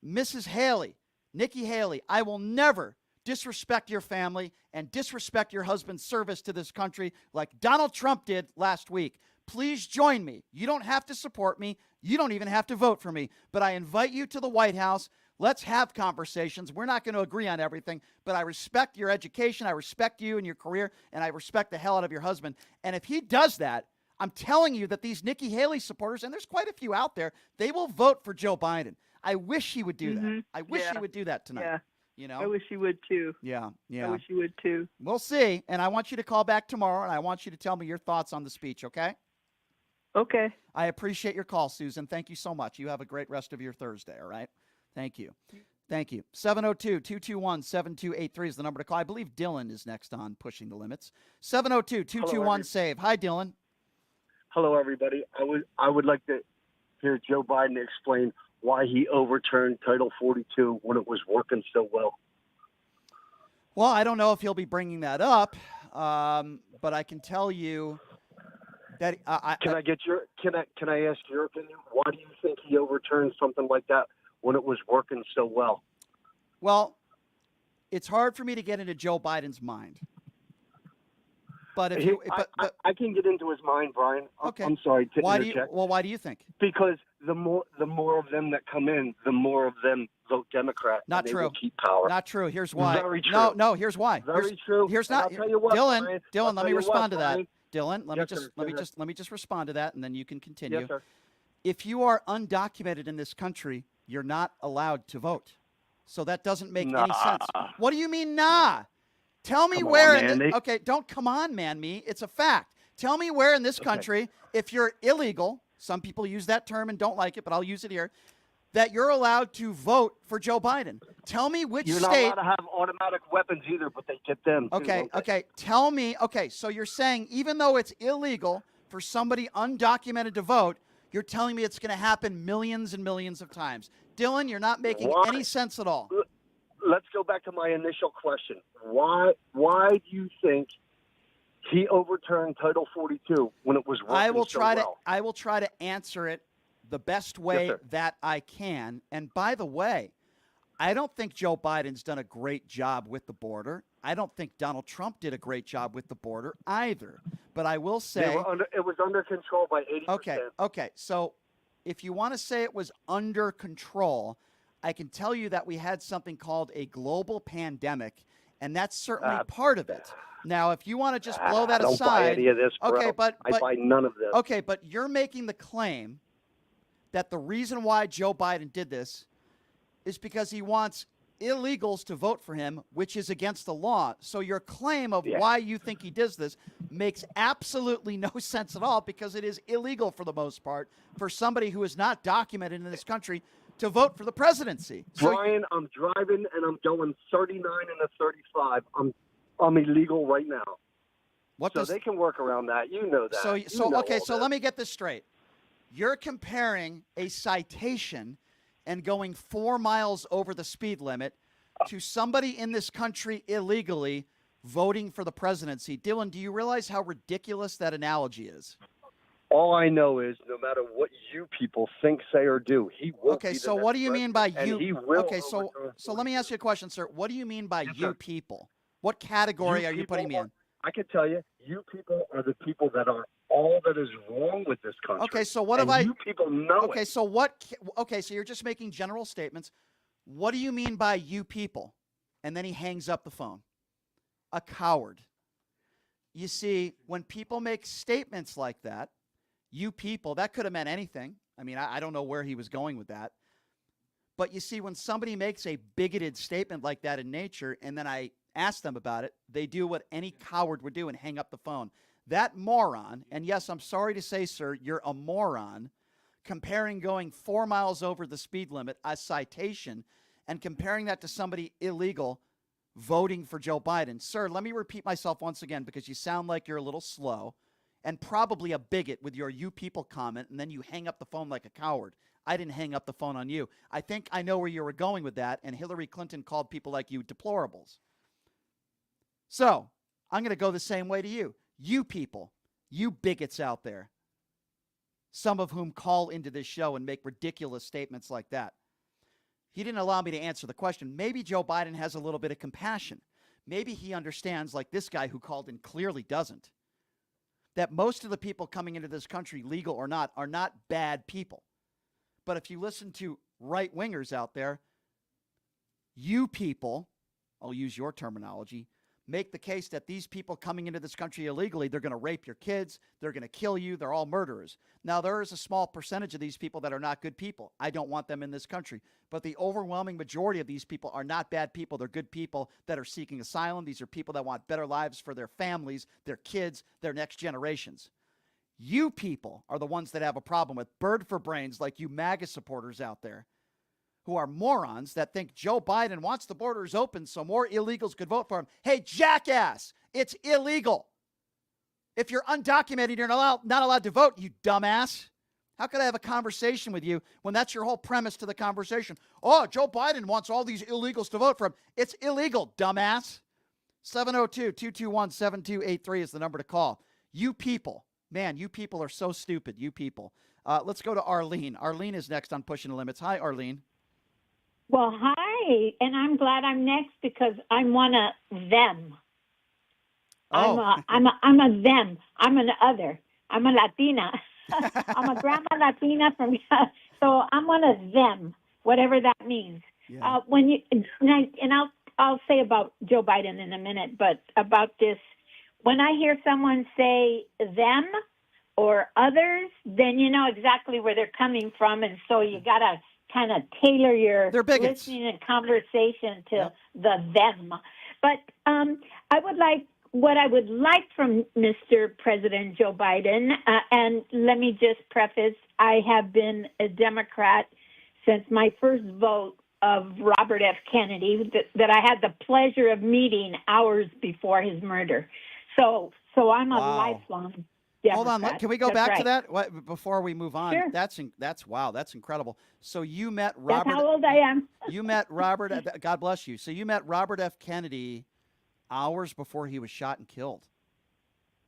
Mrs. Haley, Nikki Haley, I will never disrespect your family and disrespect your husband's service to this country like Donald Trump did last week. Please join me. You don't have to support me. You don't even have to vote for me. But I invite you to the White House. Let's have conversations. We're not going to agree on everything, but I respect your education. I respect you and your career, and I respect the hell out of your husband. And if he does that, I'm telling you that these Nikki Haley supporters, and there's quite a few out there, they will vote for Joe Biden. I wish he would do that. I wish he would do that tonight. Yeah. You know? I wish he would too. Yeah. I wish he would too. We'll see. And I want you to call back tomorrow, and I want you to tell me your thoughts on the speech, okay? Okay. I appreciate your call, Susan. Thank you so much. You have a great rest of your Thursday, all right? Thank you. Thank you. 702-221-7283 is the number to call. I believe Dylan is next on Pushing the Limits. 702-221-SAVE. Hi, Dylan. Hello, everybody. I would like to hear Joe Biden explain why he overturned Title 42 when it was working so well. Well, I don't know if he'll be bringing that up, but I can tell you that Can I ask your opinion? Why do you think he overturned something like that when it was working so well? Well, it's hard for me to get into Joe Biden's mind. But if you, I can get into his mind, Brian. Okay. I'm sorry to why interject. why do you think? Because the more of them that come in, the more of them vote Democrat. Not and true. They will keep power. Not true. Here's why. Very true. No. Here's why. Very true. Here's And not. I'll tell you what, Dylan. Brian, Dylan, let me respond to that. Brian. Dylan, let Yes, sir. Go ahead. let me just respond to that, and then you can continue. Yes, sir. If you are undocumented in this country, you're not allowed to vote. So that doesn't make any sense. What do you mean, nah? Tell me where. Okay, don't come on, man. Me. It's a fact. Tell me where in this country, if you're illegal, some people use that term and don't like it, but I'll use it here, that you're allowed to vote for Joe Biden. Tell me which You're state. not allowed to have automatic weapons either, but they get them. Too, Okay. don't they? Tell me. Okay, so you're saying even though it's illegal for somebody undocumented to vote, you're telling me it's going to happen millions and millions of times. Dylan, you're not making any sense at all. Let's go back to my initial question. Why do you think he overturned Title 42 when it was working I will try to to answer it the best way that I can. And by the way, I don't think Joe Biden's done a great job with the border. I don't think Donald Trump did a great job with the border either. But I will say it was under control by 80%. Okay. So if you want to say it was under control, I can tell you that we had something called a global pandemic, and that's certainly part of it. Now, if you want to just blow that I don't aside, buy any of this, bro. okay, but I buy none of this. Okay, but you're making the claim that the reason why Joe Biden did this is because he wants illegals to vote for him, which is against the law. So your claim of why you think he does this makes absolutely no sense at all, because it is illegal for the most part for somebody who is not documented in this country to vote for the presidency. Brian, I'm driving and I'm going 39 and a 35. I'm illegal right now. They can work around that. You know that. So let me get this straight. You're comparing a citation and going 4 miles over the speed limit to somebody in this country illegally voting for the presidency. Dylan, do you realize how ridiculous that analogy is? All I know is no matter what you people think, say, or do, he will. Okay, so what do you mean by you? He will. Okay, so let me ask you a question, sir. What do you mean by you people? What category are you putting me in? I can tell you, you people are the people that are all that is wrong with this country. Okay, so what have I? You people know Okay, it. so what? Okay, so you're just making general statements. What do you mean by you people? And then he hangs up the phone. A coward. You see, when people make statements like that, you people, that could have meant anything. I mean, I don't know where he was going with that. But you see, when somebody makes a bigoted statement like that in nature, and then I ask them about it, they do what any coward would do and hang up the phone. That moron, and yes, I'm sorry to say, sir, you're a moron, comparing going 4 miles over the speed limit, a citation, and comparing that to somebody illegal voting for Joe Biden. Sir, let me repeat myself once again, because you sound like you're a little slow and probably a bigot with your you people comment, and then you hang up the phone like a coward. I didn't hang up the phone on you. I think I know where you were going with that, and Hillary Clinton called people like you deplorables. So I'm going to go the same way to you. You people, you bigots out there, some of whom call into this show and make ridiculous statements like that. He didn't allow me to answer the question. Maybe Joe Biden has a little bit of compassion. Maybe he understands, like this guy who called in clearly doesn't, that most of the people coming into this country, legal or not, are not bad people. But if you listen to right-wingers out there, you people, I'll use your terminology, make the case that these people coming into this country illegally, they're going to rape your kids, they're going to kill you, they're all murderers. Now, there is a small percentage of these people that are not good people. I don't want them in this country. But the overwhelming majority of these people are not bad people. They're good people that are seeking asylum. These are people that want better lives for their families, their kids, their next generations. You people are the ones that have a problem with bird for brains like you MAGA supporters out there, who are morons that think Joe Biden wants the borders open so more illegals could vote for him. Hey, jackass, it's illegal. If you're undocumented, you're not allowed to vote, you dumbass. How could I have a conversation with you when that's your whole premise to the conversation? Oh, Joe Biden wants all these illegals to vote for him. It's illegal, dumbass. 702-221-7283 is the number to call. You people, man, you people are so stupid, you people. Let's go to Arlene. Arlene is next on Pushing the Limits. Hi, Arlene. Well, hi, and I'm glad I'm next because I'm one of them. Oh. I'm a them. I'm an other. I'm a Latina. I'm a grandma Latina so I'm one of them, whatever that means. Yeah. I'll say about Joe Biden in a minute, but about this, when I hear someone say them or others, then you know exactly where they're coming from, and so you gotta kind of tailor your listening and conversation to the them. But what I would like from Mr. President Joe Biden, and let me just preface, I have been a Democrat since my first vote of Robert F. Kennedy that I had the pleasure of meeting hours before his murder. So I'm a lifelong Democrat. Hold on, can we go back to that before we move on? Sure. That's incredible. So you met Robert. That's how old I am. You met Robert. God bless you. So you met Robert F. Kennedy hours before he was shot and killed.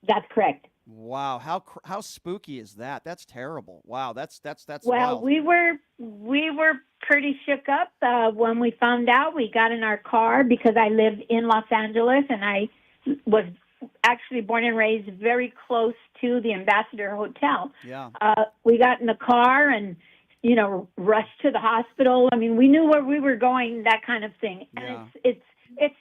That's correct. Wow, how spooky is that? That's terrible. Wow, that's well, wild. we were pretty shook up when we found out. We got in our car because I lived in Los Angeles and I was actually born and raised very close to the Ambassador Hotel. Yeah. We got in the car and, rushed to the hospital. I mean, we knew where we were going, that kind of thing. And it's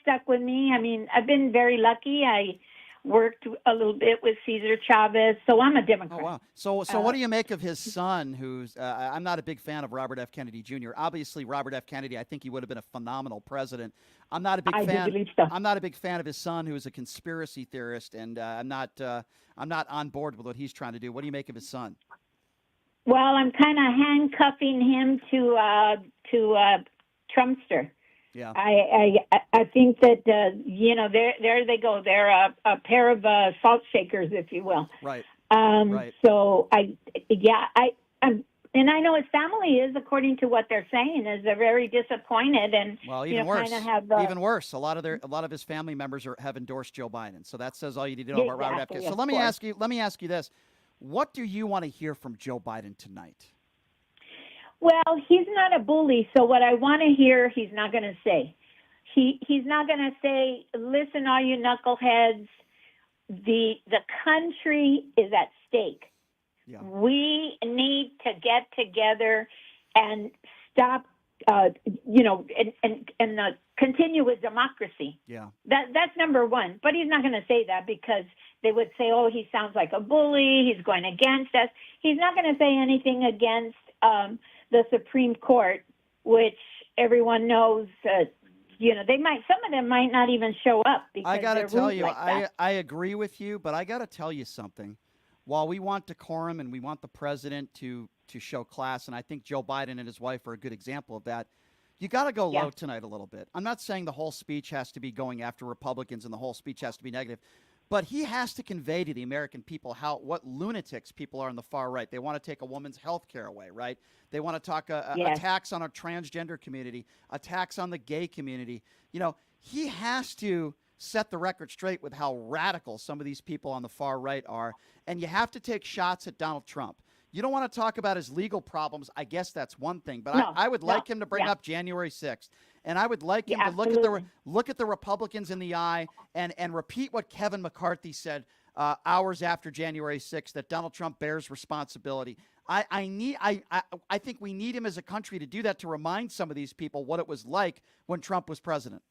stuck with me. I mean, I've been very lucky. I worked a little bit with Cesar Chavez, so I'm a Democrat. Oh, wow. So what do you make of his son, who's I'm not a big fan of Robert F. Kennedy Jr. Obviously, Robert F. Kennedy, I think he would have been a phenomenal president. I'm not a big fan. I believe so. I'm not a big fan of his son, who is a conspiracy theorist, and I'm not on board with what he's trying to do. What do you make of his son? Well, I'm kind of handcuffing him to Trumpster. Yeah. I think that there they go. They're a pair of salt shakers, if you will. Right. Right. So and I know his family is, according to what they're saying, is they're very disappointed and even worse. Kind of have even worse. A lot of his family members have endorsed Joe Biden. So that says all you need to know about Robert F. Kennedy. So let me ask you this: what do you want to hear from Joe Biden tonight? Well, he's not a bully, so what I want to hear, he's not going to say. He's not going to say, listen, all you knuckleheads, the country is at stake. Yeah. We need to get together and stop, and continue with democracy. Yeah. That's number one. But he's not going to say that because they would say, oh, he sounds like a bully. He's going against us. He's not going to say anything against the Supreme Court, which everyone knows, some of them might not even show up because I got to tell you, like I agree with you, but I got to tell you something. While we want decorum and we want the president to show class, and I think Joe Biden and his wife are a good example of that, you got to go low tonight a little bit. I'm not saying the whole speech has to be going after Republicans and the whole speech has to be negative, but he has to convey to the American people what lunatics people are on the far right. They want to take a woman's health care away, right? They want to talk attacks on our transgender community, attacks on the gay community. He has to set the record straight with how radical some of these people on the far right are, and you have to take shots at Donald Trump. You don't want to talk about his legal problems. I guess that's one thing, but No, I would like no, him to bring yeah. up January 6th, and I would like him Yeah, to look at the Republicans in the eye and repeat what Kevin McCarthy said hours after January 6th, that Donald Trump bears responsibility. I think we need him as a country to do that, to remind some of these people what it was like when Trump was president.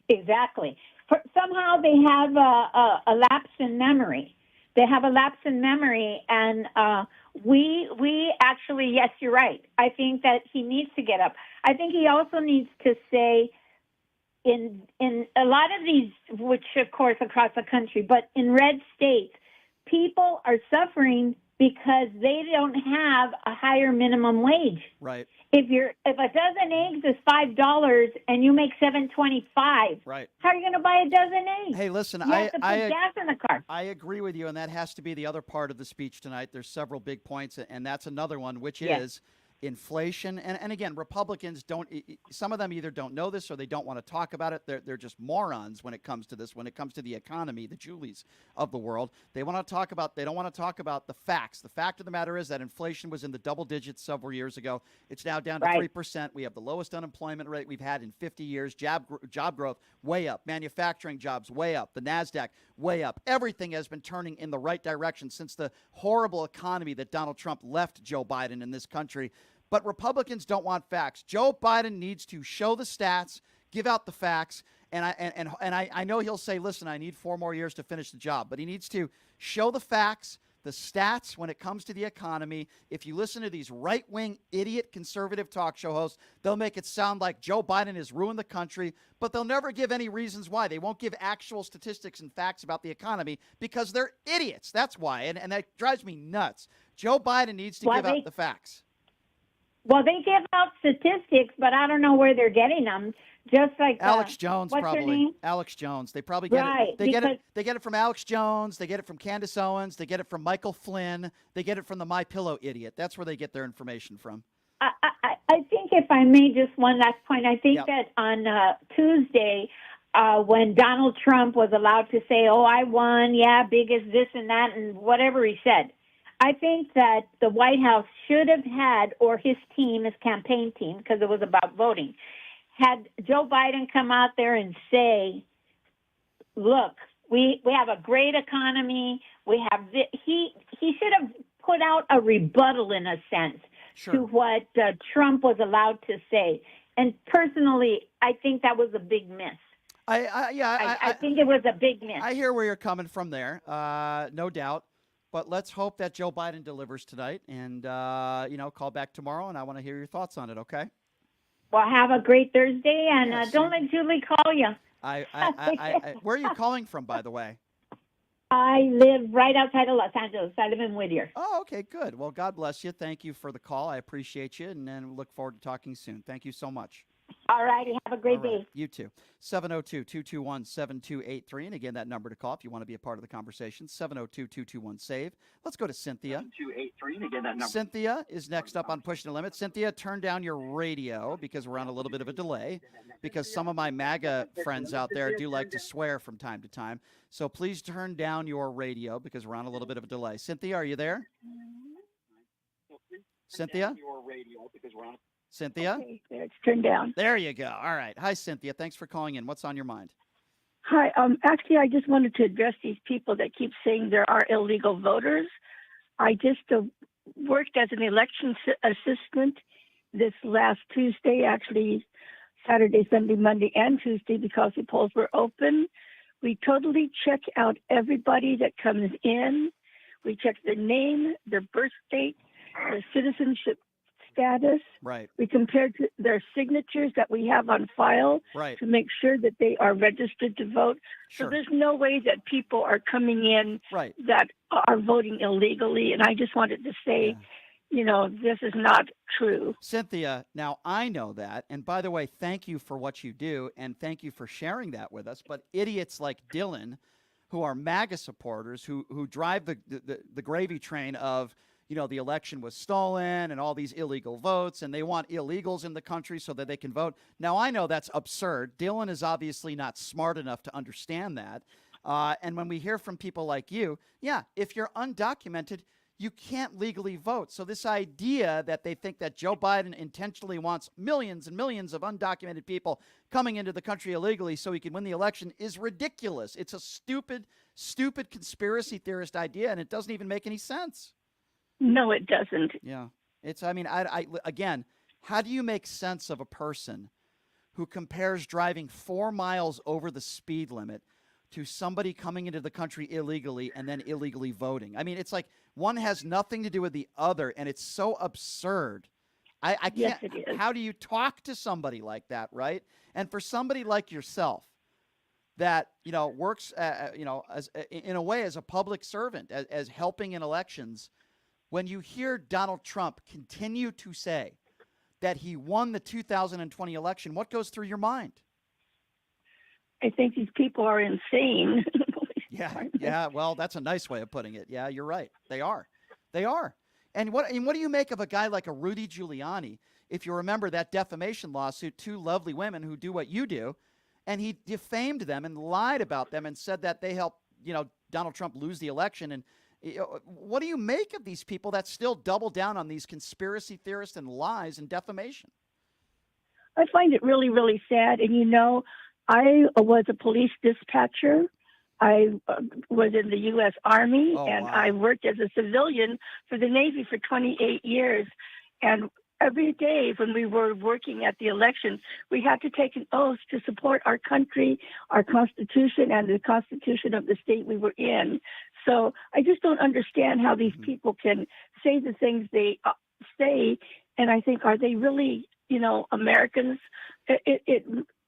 Exactly. Somehow they have a lapse in memory. They have a lapse in memory, and we actually, yes, you're right. I think that he needs to get up. I think he also needs to say, in a lot of these, which of course across the country, but in red states, people are suffering because they don't have a higher minimum wage. Right. If a dozen eggs is $5 and you make $7.25, right, how are you going to buy a dozen eggs? Hey, listen, you have to put gas in the car. I agree with you, and that has to be the other part of the speech tonight. There's several big points, and that's another one, which is inflation. And again, Republicans some of them either don't know this or they don't want to talk about it. They're just morons when it comes to this, when it comes to the economy, the Julies of the world. They don't want to talk about the facts. The fact of the matter is that inflation was in the double digits several years ago. It's now down to 3%. We have the lowest unemployment rate we've had in 50 years. Job growth way up. Manufacturing jobs way up. The NASDAQ way up. Everything has been turning in the right direction since the horrible economy that Donald Trump left Joe Biden in this country. But Republicans don't want facts. Joe Biden needs to show the stats, give out the facts, and I know he'll say, listen, I need 4 more years to finish the job. But he needs to show the facts, the stats when it comes to the economy. If you listen to these right-wing, idiot, conservative talk show hosts, they'll make it sound like Joe Biden has ruined the country, but they'll never give any reasons why. They won't give actual statistics and facts about the economy because they're idiots. That's why, and that drives me nuts. Joe Biden needs to give out the facts. Well, they give out statistics, but I don't know where they're getting them. Just like Alex Jones, what's probably. Her name? Alex Jones. They probably get right, it. They get it from Alex Jones. They get it from Candace Owens. They get it from Michael Flynn. They get it from the My Pillow idiot. That's where they get their information from. I think, if I may, just one last point. I think that on Tuesday, when Donald Trump was allowed to say, "Oh, I won, yeah, biggest this and that," and whatever he said. I think that the White House should have had, or his team, his campaign team, because it was about voting, had Joe Biden come out there and say, look, we have a great economy. We have he should have put out a rebuttal, in a sense, to what Trump was allowed to say. And personally, I think that was a big miss. I think it was a big miss. I hear where you're coming from there, no doubt. But let's hope that Joe Biden delivers tonight, and call back tomorrow, and I want to hear your thoughts on it. Okay. Well, have a great Thursday, and don't let Julie call you. Where are you calling from, by the way? I live right outside of Los Angeles. I live in Whittier. Oh, okay, good. Well, God bless you. Thank you for the call. I appreciate you, and then look forward to talking soon. Thank you so much. All righty. Have a great day. You too. 702-221-7283. And again, that number to call if you want to be a part of the conversation, 702-221-SAVE. Let's go to Cynthia. 7283. And again, that number. Cynthia is next up on Pushing the Limit. Cynthia, turn down your radio because we're on a little bit of a delay, because some of my MAGA friends out there do like to swear from time to time. So please turn down your radio because we're on a little bit of a delay. Cynthia, are you there? Cynthia? Cynthia? Okay, it's turned down. There you go. All right. Hi, Cynthia. Thanks for calling in. What's on your mind? Hi. Actually, I just wanted to address these people that keep saying there are illegal voters. I just worked as an election assistant this last Tuesday, actually Saturday, Sunday, Monday, and Tuesday, because the polls were open. We totally check out everybody that comes in. We check their name, their birth date, their citizenship status. Right. We compare to their signatures that we have on file to make sure that they are registered to vote. Sure. So there's no way that people are coming in that are voting illegally. And I just wanted to say, this is not true. Cynthia, now I know that. And by the way, thank you for what you do. And thank you for sharing that with us. But idiots like Dylan, who are MAGA supporters, who drive the gravy train of, the election was stolen and all these illegal votes, and they want illegals in the country so that they can vote. Now, I know that's absurd. Dylan is obviously not smart enough to understand that. And when we hear from people like you, if you're undocumented, you can't legally vote. So this idea that they think that Joe Biden intentionally wants millions and millions of undocumented people coming into the country illegally so he can win the election is ridiculous. It's a stupid, stupid conspiracy theorist idea, and it doesn't even make any sense. No, it doesn't. Yeah. Again, how do you make sense of a person who compares driving 4 miles over the speed limit to somebody coming into the country illegally and then illegally voting? I mean, it's like one has nothing to do with the other, and it's so absurd. I can't. Yes, it is. How do you talk to somebody like that, right? And for somebody like yourself that works, as in a way as a public servant, as helping in elections, when you hear Donald Trump continue to say that he won the 2020 election, what goes through your mind? I think these people are insane. Yeah. Well, that's a nice way of putting it. Yeah, you're right. They are. And what do you make of a guy like a Rudy Giuliani? If you remember that defamation lawsuit, 2 lovely women who do what you do, and he defamed them and lied about them and said that they helped, Donald Trump lose the election. And what do you make of these people that still double down on these conspiracy theorists and lies and defamation? I find it really, really sad. And I was a police dispatcher. I was in the U.S. Army, and wow. I worked as a civilian for the Navy for 28 years. And every day when we were working at the elections, we had to take an oath to support our country, our Constitution, and the Constitution of the state we were in. So I just don't understand how these people can say the things they say. And I think, are they really, Americans?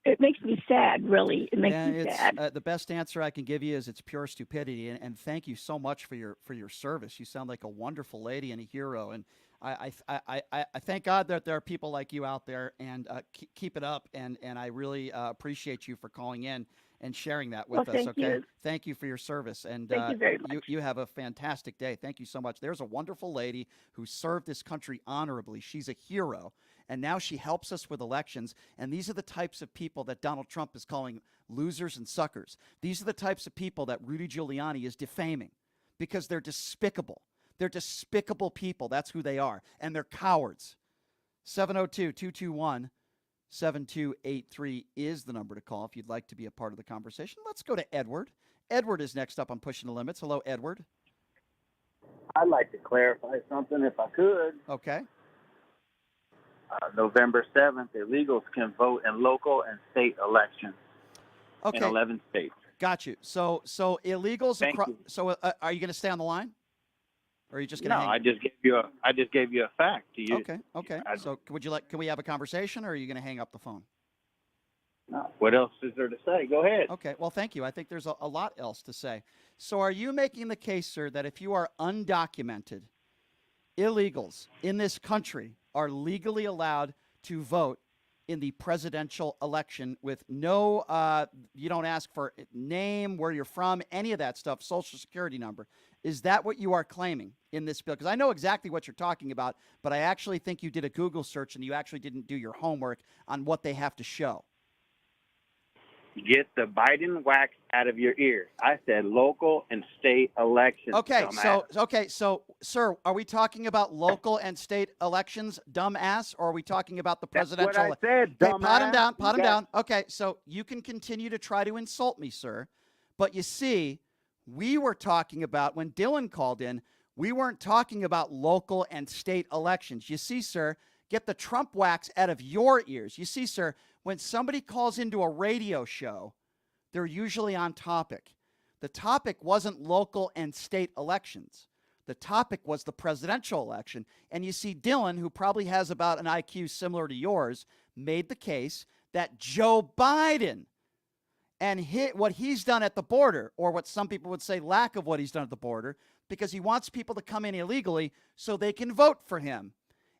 It makes me sad, really. It makes me sad. The best answer I can give you is it's pure stupidity. And thank you so much for your service. You sound like a wonderful lady and a hero. And I thank God that there are people like you out there, and keep it up. And I really appreciate you for calling in and sharing that with us. Okay. You. Thank you for your service. And thank you very much. You have a fantastic day. Thank you so much. There's a wonderful lady who served this country honorably. She's a hero. And now she helps us with elections. And these are the types of people that Donald Trump is calling losers and suckers. These are the types of people that Rudy Giuliani is defaming because they're despicable. They're despicable people. That's who they are. And they're cowards. 702-221-7283 is the number to call if you'd like to be a part of the conversation. Let's go to Edward. Edward is next up on Pushing the Limits. Hello, Edward. I'd like to clarify something if I could. Okay. November 7th, illegals can vote in local and state elections in 11 states. Got you. So illegals. Thank you. So are you going to stay on the line, or are you just going to? No, I just gave you a fact to you. Okay. So can we have a conversation, or are you going to hang up the phone? No. What else is there to say? Go ahead. Okay. Well, thank you. I think there's a lot else to say. So are you making the case, sir, that if you are undocumented, illegals in this country are legally allowed to vote in the presidential election with no, you don't ask for name, where you're from, any of that stuff, social security number? Is that what you are claiming in this bill? Because I know exactly what you're talking about, but I actually think you did a Google search and you actually didn't do your homework on what they have to show. Get the Biden wax out of your ear. I said local and state elections. Okay, dumbass. so, sir, are we talking about local and state elections, dumbass, or are we talking about the presidential? That's what I said, dumbass. Okay, pot him down. Okay, so you can continue to try to insult me, sir, but you see, we were talking about, when Dylan called in, we weren't talking about local and state elections. You see, sir, get the Trump wax out of your ears. You see, sir, when somebody calls into a radio show, they're usually on topic. The topic wasn't local and state elections. The topic was the presidential election. And you see, Dylan, who probably has about an IQ similar to yours, made the case that Joe Biden and what he's done at the border, or what some people would say lack of what he's done at the border, because he wants people to come in illegally so they can vote for him.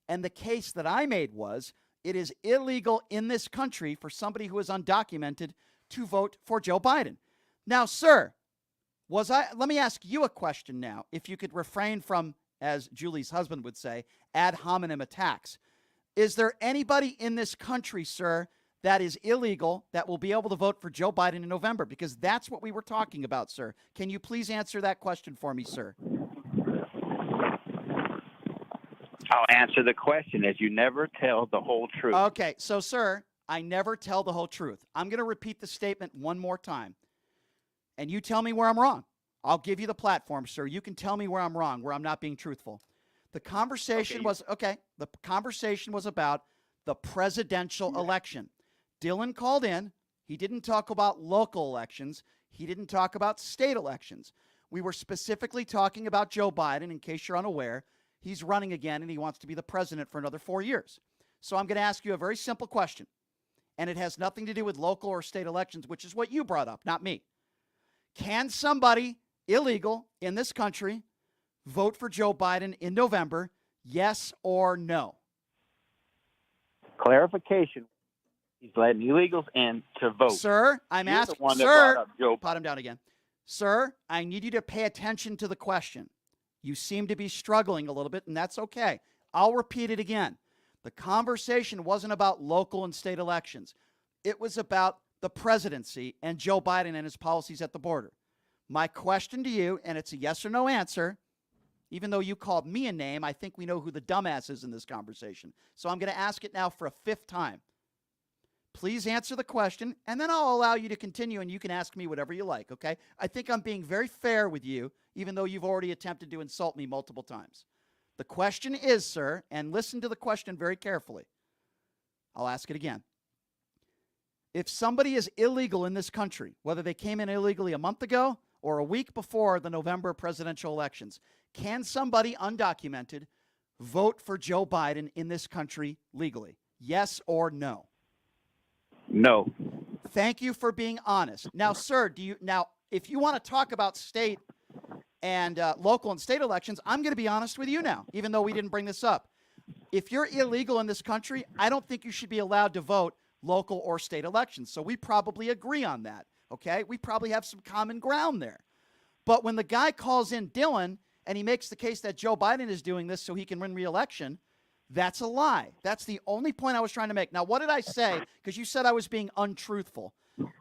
And the case that I made was, it is illegal in this country for somebody who is undocumented to vote for Joe Biden. Now, sir, let me ask you a question now. If you could refrain from, as Julie's husband would say, ad hominem attacks. Is there anybody in this country, sir, that is illegal that will be able to vote for Joe Biden in November? Because that's what we were talking about, sir. Can you please answer that question for me, sir? I'll answer the question as you never tell the whole truth. Okay, so, sir, I never tell the whole truth. I'm going to repeat the statement one more time, and you tell me where I'm wrong. I'll give you the platform, sir. You can tell me where I'm wrong, where I'm not being truthful. The conversation the conversation was about the presidential election. Dylan called in. He didn't talk about local elections. He didn't talk about state elections. We were specifically talking about Joe Biden. In case you're unaware, he's running again, and he wants to be the president for another 4 years. So I'm going to ask you a very simple question, and it has nothing to do with local or state elections, which is what you brought up, not me. Can somebody illegal in this country vote for Joe Biden in November, yes or no? Clarification. He's letting illegals in to vote. Sir, I'm You're asking. the one that Sir, brought up Joe pot him down again. Sir, I need you to pay attention to the question. You seem to be struggling a little bit, and that's okay. I'll repeat it again. The conversation wasn't about local and state elections. It was about the presidency and Joe Biden and his policies at the border. My question to you, and it's a yes or no answer, even though you called me a name, I think we know who the dumbass is in this conversation. So I'm going to ask it now for a fifth time. Please answer the question, and then I'll allow you to continue, and you can ask me whatever you like, okay? I think I'm being very fair with you, even though you've already attempted to insult me multiple times. The question is, sir, and listen to the question very carefully. I'll ask it again. If somebody is illegal in this country, whether they came in illegally a month ago or a week before the November presidential elections, can somebody undocumented vote for Joe Biden in this country legally? Yes or no? No. Thank you for being honest. Now, sir, if you want to talk about state and local and state elections, I'm going to be honest with you now, even though we didn't bring this up. If you're illegal in this country, I don't think you should be allowed to vote local or state elections. So we probably agree on that, okay? We probably have some common ground there. But when the guy calls in Dylan and he makes the case that Joe Biden is doing this so he can win re-election, that's a lie. That's the only point I was trying to make. Now, what did I say? Because you said I was being untruthful.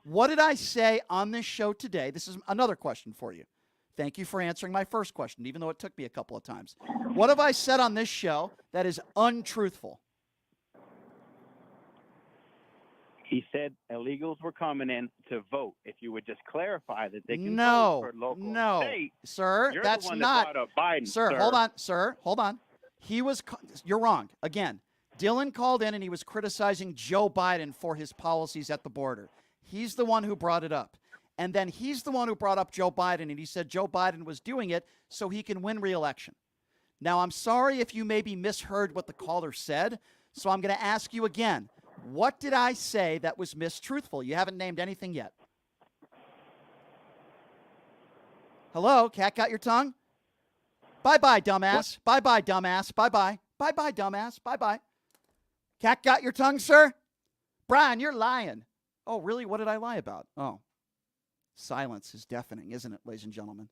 What did I say on this show today? This is another question for you. Thank you for answering my first question, even though it took me a couple of times. What have I said on this show that is untruthful? He said illegals were coming in to vote. If you would just clarify that they can No, vote for local no, and state. sir, You're that's the one not. that brought up Biden, sir, hold on, sir, hold on. You're wrong. Again, Dylan called in and he was criticizing Joe Biden for his policies at the border. He's the one who brought it up. And then he's the one who brought up Joe Biden, and he said Joe Biden was doing it so he can win re-election. Now, I'm sorry if you maybe misheard what the caller said, so I'm going to ask you again. What did I say that was mistruthful? You haven't named anything yet. Hello? Cat got your tongue? Bye-bye, dumbass. What? Bye-bye, dumbass. Bye-bye. Bye-bye, dumbass. Bye-bye. Cat got your tongue, sir? Brian, you're lying. Oh, really? What did I lie about? Oh. Silence is deafening, isn't it, ladies and gentlemen?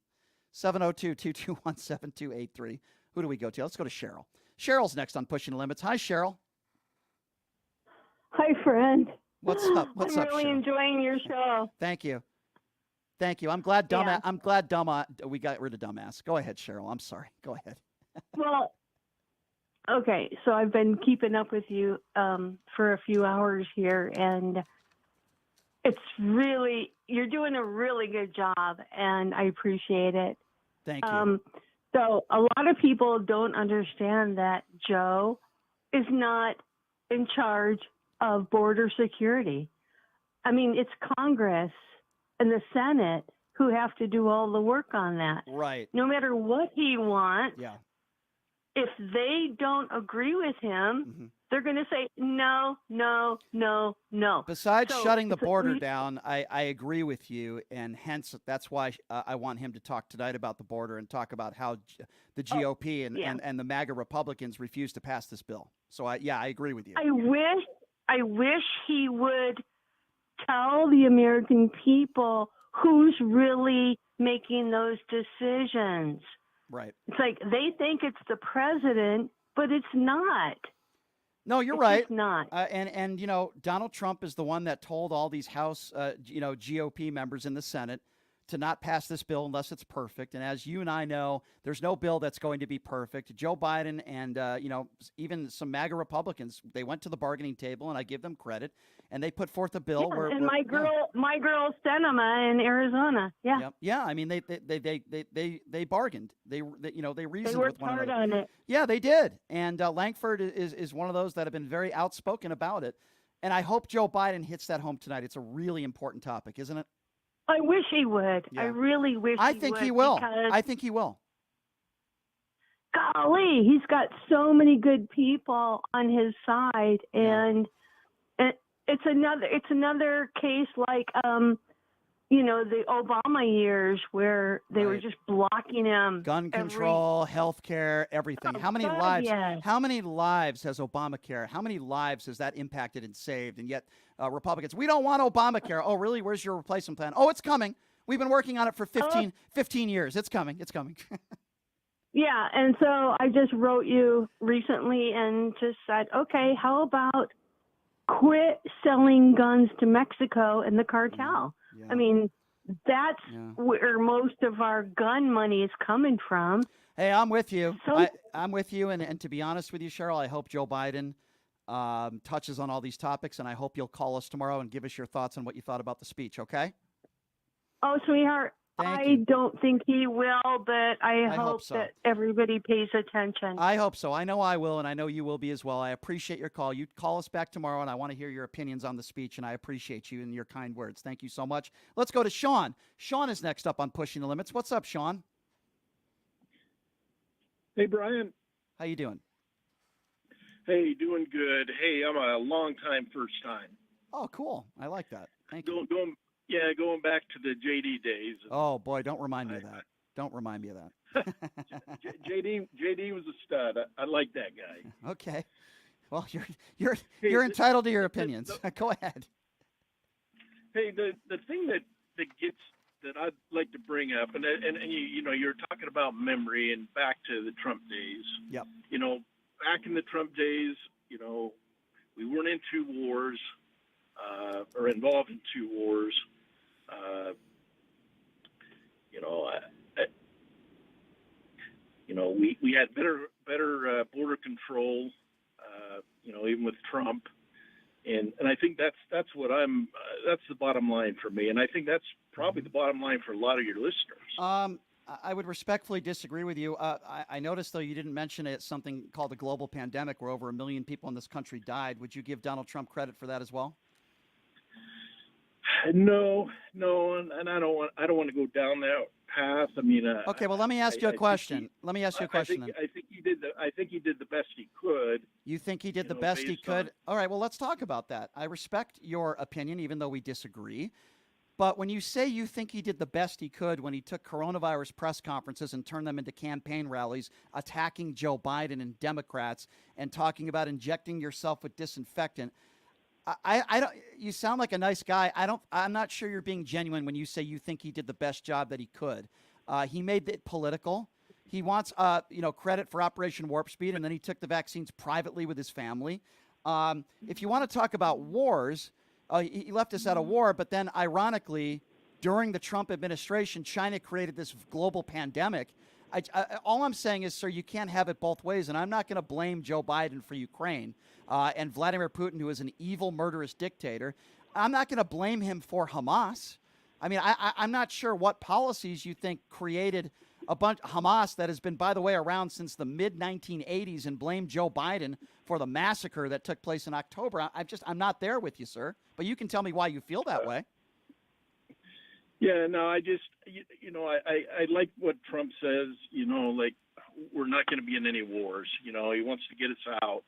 702-221-7283. Who do we go to? Let's go to Cheryl. Cheryl's next on Pushing the Limits. Hi, Cheryl. Hi, friend. What's up? What's I'm up, really Cheryl? enjoying your show. Thank you. Thank you. I'm glad we got rid of dumbass. Go ahead, Cheryl. I'm sorry. Go ahead. Well, okay. So I've been keeping up with you for a few hours here, and you're doing a really good job, and I appreciate it. Thank you. So a lot of people don't understand that Joe is not in charge of border security. I mean, it's Congress and the Senate who have to do all the work on that. Right. No matter what he wants, yeah. If they don't agree with him, they're going to say, no, no, no, no. Besides shutting the border down, I agree with you, and hence that's why I want him to talk tonight about the border and talk about how the GOP and the MAGA Republicans refuse to pass this bill. So, I agree with you. I wish he would tell the American people who's really making those decisions. Right. It's like they think it's the president, but it's not. No, you're it's right. Just not. And you know, Donald Trump is the one that told all these House, GOP members in the Senate to not pass this bill unless it's perfect. And as you and I know, there's no bill that's going to be perfect. Joe Biden and, even some MAGA Republicans, they went to the bargaining table, and I give them credit, and they put forth a bill where my girl Stenema in Arizona. Yeah. Yep. Yeah, I mean they bargained. They reasoned worked with one hard another. on it. Yeah, they did. And Langford is one of those that have been very outspoken about it. And I hope Joe Biden hits that home tonight. It's a really important topic, isn't it? I wish he would. Yeah. I really wish I he think would. he will. Because, I think he will. golly, he's got so many good people on his side, and it's another case like the Obama years where they were Right. just blocking him. Gun control, health care, everything. How many lives? yes. How many lives has Obamacare? How many lives has that impacted and saved? And yet, Republicans, we don't want Obamacare. Oh, really? Where's your replacement plan? Oh, it's coming. We've been working on it for 15 years. It's coming. It's coming. Yeah, and so I just wrote you recently and just said, okay, how about quit selling guns to Mexico and the cartel? Yeah. I mean, that's where most of our gun money is coming from. Hey, I'm with you. So- I'm with you. And to be honest with you, Cheryl, I hope Joe Biden touches on all these topics, and I hope you'll call us tomorrow and give us your thoughts on what you thought about the speech, okay? Oh, sweetheart, I don't think he will, but I hope so. that everybody pays attention. I hope so. I know I will, and I know you will be as well. I appreciate your call. You call us back tomorrow, and I want to hear your opinions on the speech, and I appreciate you and your kind words. Thank you so much. Let's go to Sean. Sean is next up on Pushing the Limits. What's up, Sean? Hey, Brian. How you doing? Hey, doing good. Hey, I'm a long-time first time. Oh, cool. I like that. Thank you. Going back to the JD days. Oh, boy, don't remind me of that. Don't remind me of that. JD was a stud. I like that guy. Okay. Well, you're entitled to your opinions. Go ahead. Hey, the thing that I'd like to bring up, and you're talking about memory and back to the Trump days. Yep. Back in the Trump days, we weren't in two wars or involved in two wars. We had better border control, even with Trump, and I think that's what that's the bottom line for me, and I think that's probably the bottom line for a lot of your listeners. I would respectfully disagree with you. I noticed, though, you didn't mention it, something called a global pandemic where over 1 million people in this country died. Would you give Donald Trump credit for that as well? No, and I don't want to go down that path. I mean, okay. Well, let me ask you a question. Let me ask you a question. I think he did the best he could. You think he did the best he could? All right. Well, let's talk about that. I respect your opinion, even though we disagree. But when you say you think he did the best he could when he took coronavirus press conferences and turned them into campaign rallies, attacking Joe Biden and Democrats and talking about injecting yourself with disinfectant, I don't. You sound like a nice guy. I'm not sure you're being genuine when you say you think he did the best job that he could. He made it political. He wants credit for Operation Warp Speed, and then he took the vaccines privately with his family. If you want to talk about wars, he left us at a war, but then ironically, during the Trump administration, China created this global pandemic. All I'm saying is, sir, you can't have it both ways, and I'm not going to blame Joe Biden for Ukraine and Vladimir Putin, who is an evil, murderous dictator. I'm not going to blame him for Hamas. I mean, I'm not sure what policies you think created a bunch Hamas that has been, by the way, around since the mid-1980s, and blame Joe Biden for the massacre that took place in October. I'm not there with you, sir. But you can tell me why you feel that way. Yeah, no, I just, I like what Trump says, like we're not going to be in any wars. He wants to get us out.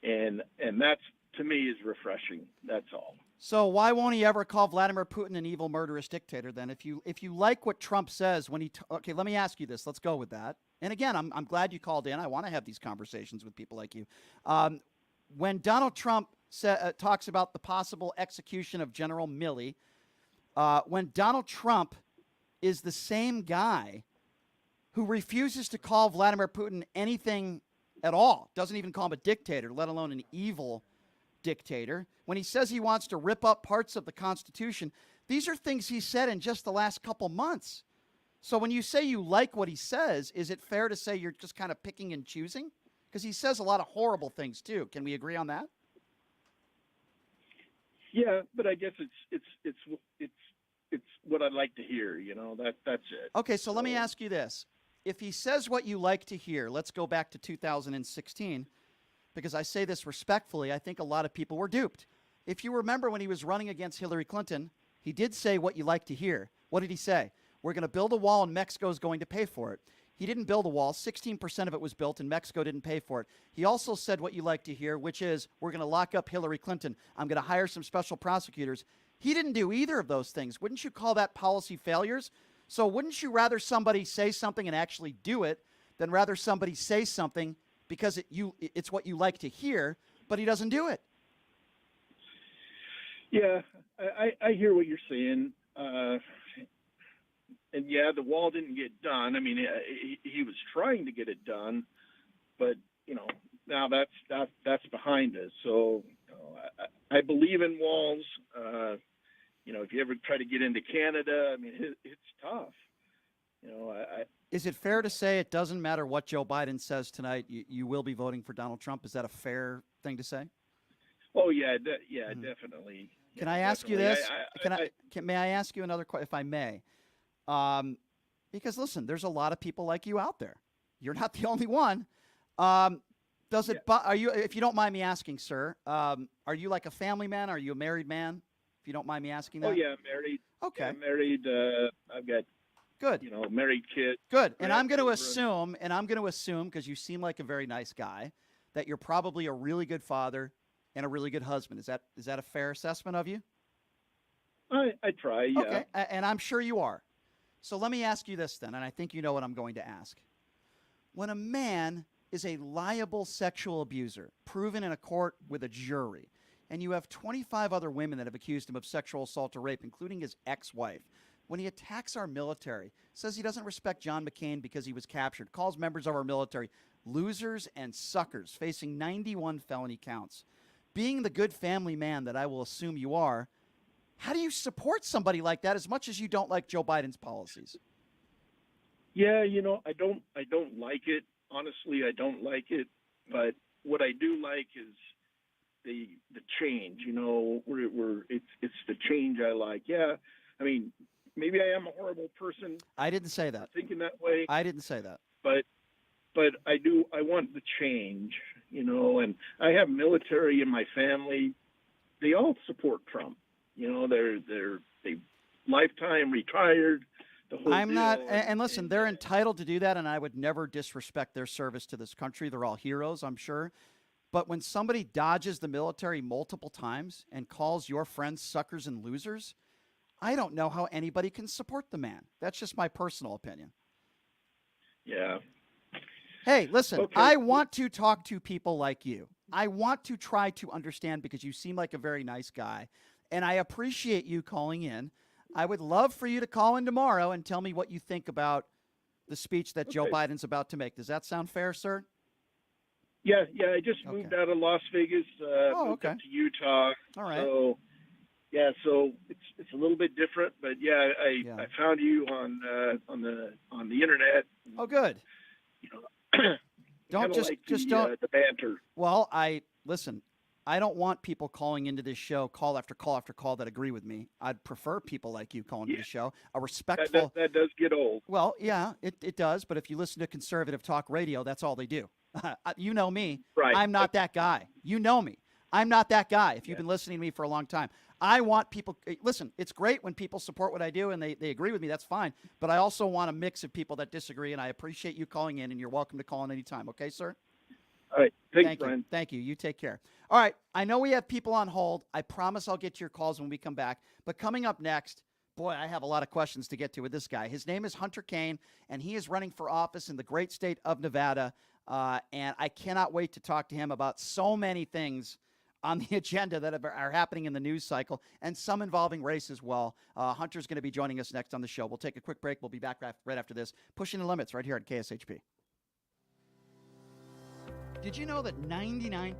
And that's, to me, is refreshing. That's all. So why won't he ever call Vladimir Putin an evil, murderous dictator then? If you like what Trump says when he okay, let me ask you this. Let's go with that. And again, I'm glad you called in. I want to have these conversations with people like you. When Donald Trump talks about the possible execution of General Milley, when Donald Trump is the same guy who refuses to call Vladimir Putin anything at all, doesn't even call him a dictator, let alone an evil dictator, when he says he wants to rip up parts of the Constitution, These are things he said in just the last couple months. So when you say you like what he says, is it fair to say you're just kind of picking and choosing? Because he says a lot of horrible things too. Can we agree on that? Yeah, but I guess it's what I'd like to hear. That's it. Okay, so let me ask you this. If he says what you like to hear, let's go back to 2016, because I say this respectfully, I think a lot of people were duped. If you remember when he was running against Hillary Clinton, he did say what you like to hear. What did he say? We're going to build a wall and Mexico is going to pay for it. He didn't build a wall. 16% of it was built and Mexico didn't pay for it. He also said what you like to hear, which is we're going to lock up Hillary Clinton. I'm going to hire some special prosecutors. He didn't do either of those things. Wouldn't you call that policy failures? So wouldn't you rather somebody say something and actually do it than rather somebody say something because it's what you like to hear, but he doesn't do it? Yeah, I hear what you're saying. And yeah, the wall didn't get done. I mean, he was trying to get it done, but now that's behind us. So I believe in walls. If you ever try to get into Canada, I mean, it's tough. Is it fair to say it doesn't matter what Joe Biden says tonight, you will be voting for Donald Trump? Is that a fair thing to say? Oh yeah, definitely. Can I ask you this? May I ask you another question, if I may? Because listen, there's a lot of people like you out there. You're not the only one. Are you, if you don't mind me asking, sir, are you like a family man? Are you a married man? If you don't mind me asking that. Oh yeah, married. Okay. Yeah, married. I've got good. Married kid. Good. And I'm going to assume, because you seem like a very nice guy, that you're probably a really good father and a really good husband. Is that a fair assessment of you? I try. Yeah. Okay. And I'm sure you are. So let me ask you this then, and I think you know what I'm going to ask. When a man is a liable sexual abuser, proven in a court with a jury, and you have 25 other women that have accused him of sexual assault or rape, including his ex-wife, when he attacks our military, says he doesn't respect John McCain because he was captured, calls members of our military losers and suckers, facing 91 felony counts, being the good family man that I will assume you are, how do you support somebody like that as much as you don't like Joe Biden's policies? Yeah, I don't like it. Honestly, I don't like it. But what I do like is the change. It's the change I like. Yeah, I mean, maybe I am a horrible person. I didn't say that. Thinking that way. I didn't say that. But I do. I want the change. And I have military in my family. They all support Trump. They lifetime retired. I'm not, and listen, they're entitled to do that, and I would never disrespect their service to this country. They're all heroes, I'm sure. But when somebody dodges the military multiple times and calls your friends suckers and losers, I don't know how anybody can support the man. That's just my personal opinion. Yeah. Hey, listen, Okay. I want to talk to people like you. I want to try to understand because you seem like a very nice guy, and I appreciate you calling in. I would love for you to call in tomorrow and tell me what you think about the speech that Joe Biden's about to make. Does that sound fair, sir? Yeah. I just moved out of Las Vegas, moved up to Utah. All right. So, so it's a little bit different, but I found you on the internet. Oh, good. Don't like don't the banter. Well, listen. I don't want people calling into this show, call after call after call, that agree with me. I'd prefer people like you calling into the show. A respectful. That does get old. Well, yeah, it does. But if you listen to conservative talk radio, that's all they do. You know me. Right. I'm not that guy. You know me. I'm not that guy. If you've been listening to me for a long time, I want people. Listen, it's great when people support what I do and they agree with me. That's fine. But I also want a mix of people that disagree. And I appreciate you calling in. And you're welcome to call in anytime. Okay, sir? All right. Thanks, Thank Brian. you. Thank you. You take care. All right. I know we have people on hold. I promise I'll get to your calls when we come back. But coming up next, boy, I have a lot of questions to get to with this guy. His name is Hunter Kane, and he is running for office in the great state of Nevada. And I cannot wait to talk to him about so many things on the agenda that are happening in the news cycle, and some involving race as well. Hunter's going to be joining us next on the show. We'll take a quick break. We'll be back right after this. Pushing the Limits right here at KSHP. Did you know that 99%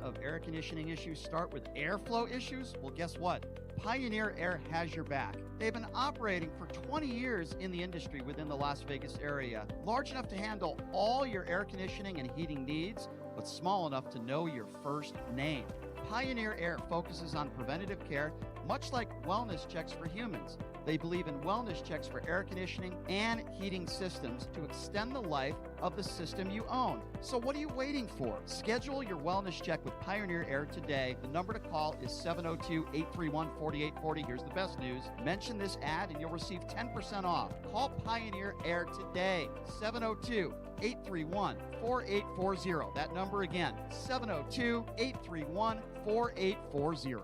of air conditioning issues start with airflow issues? Well, guess what? Pioneer Air has your back. They've been operating for 20 years in the industry within the Las Vegas area, large enough to handle all your air conditioning and heating needs, but small enough to know your first name. Pioneer Air focuses on preventative care, much like wellness checks for humans. They believe in wellness checks for air conditioning and heating systems to extend the life of the system you own. So what are you waiting for? Schedule your wellness check with Pioneer Air today. The number to call is 702-831-4840. Here's the best news. Mention this ad and you'll receive 10% off. Call Pioneer Air today. 702-831-4840. That number again, 702-831-4840.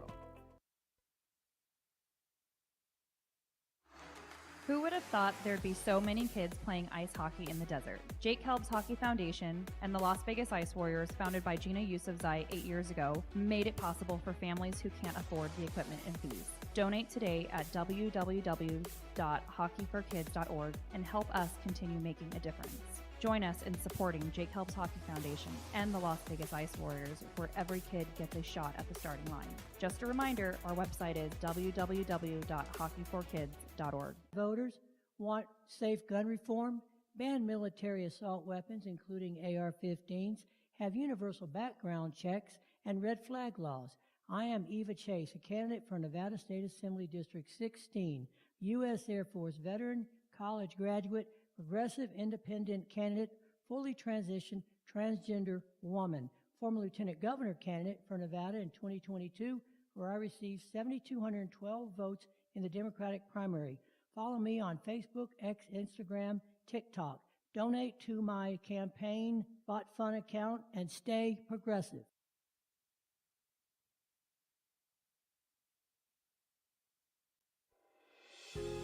Who would have thought there'd be so many kids playing ice hockey in the desert? Jake Helb's Hockey Foundation and the Las Vegas Ice Warriors, founded by Gina Yusufzai 8 years ago, made it possible for families who can't afford the equipment and fees. Donate today at www.hockeyforkids.org and help us continue making a difference. Join us in supporting Jake Helb's Hockey Foundation and the Las Vegas Ice Warriors, where every kid gets a shot at the starting line. Just a reminder, our website is www.hockeyforkids.org. Voters want safe gun reform, ban military assault weapons, including AR-15s, have universal background checks, and red flag laws. I am Eva Chase, a candidate for Nevada State Assembly District 16, U.S. Air Force veteran, college graduate, progressive independent candidate, fully transitioned transgender woman, former lieutenant governor candidate for Nevada in 2022, where I received 7,212 votes in the Democratic primary. Follow me on Facebook, X, Instagram, TikTok. Donate to my campaign bot fund account and stay progressive.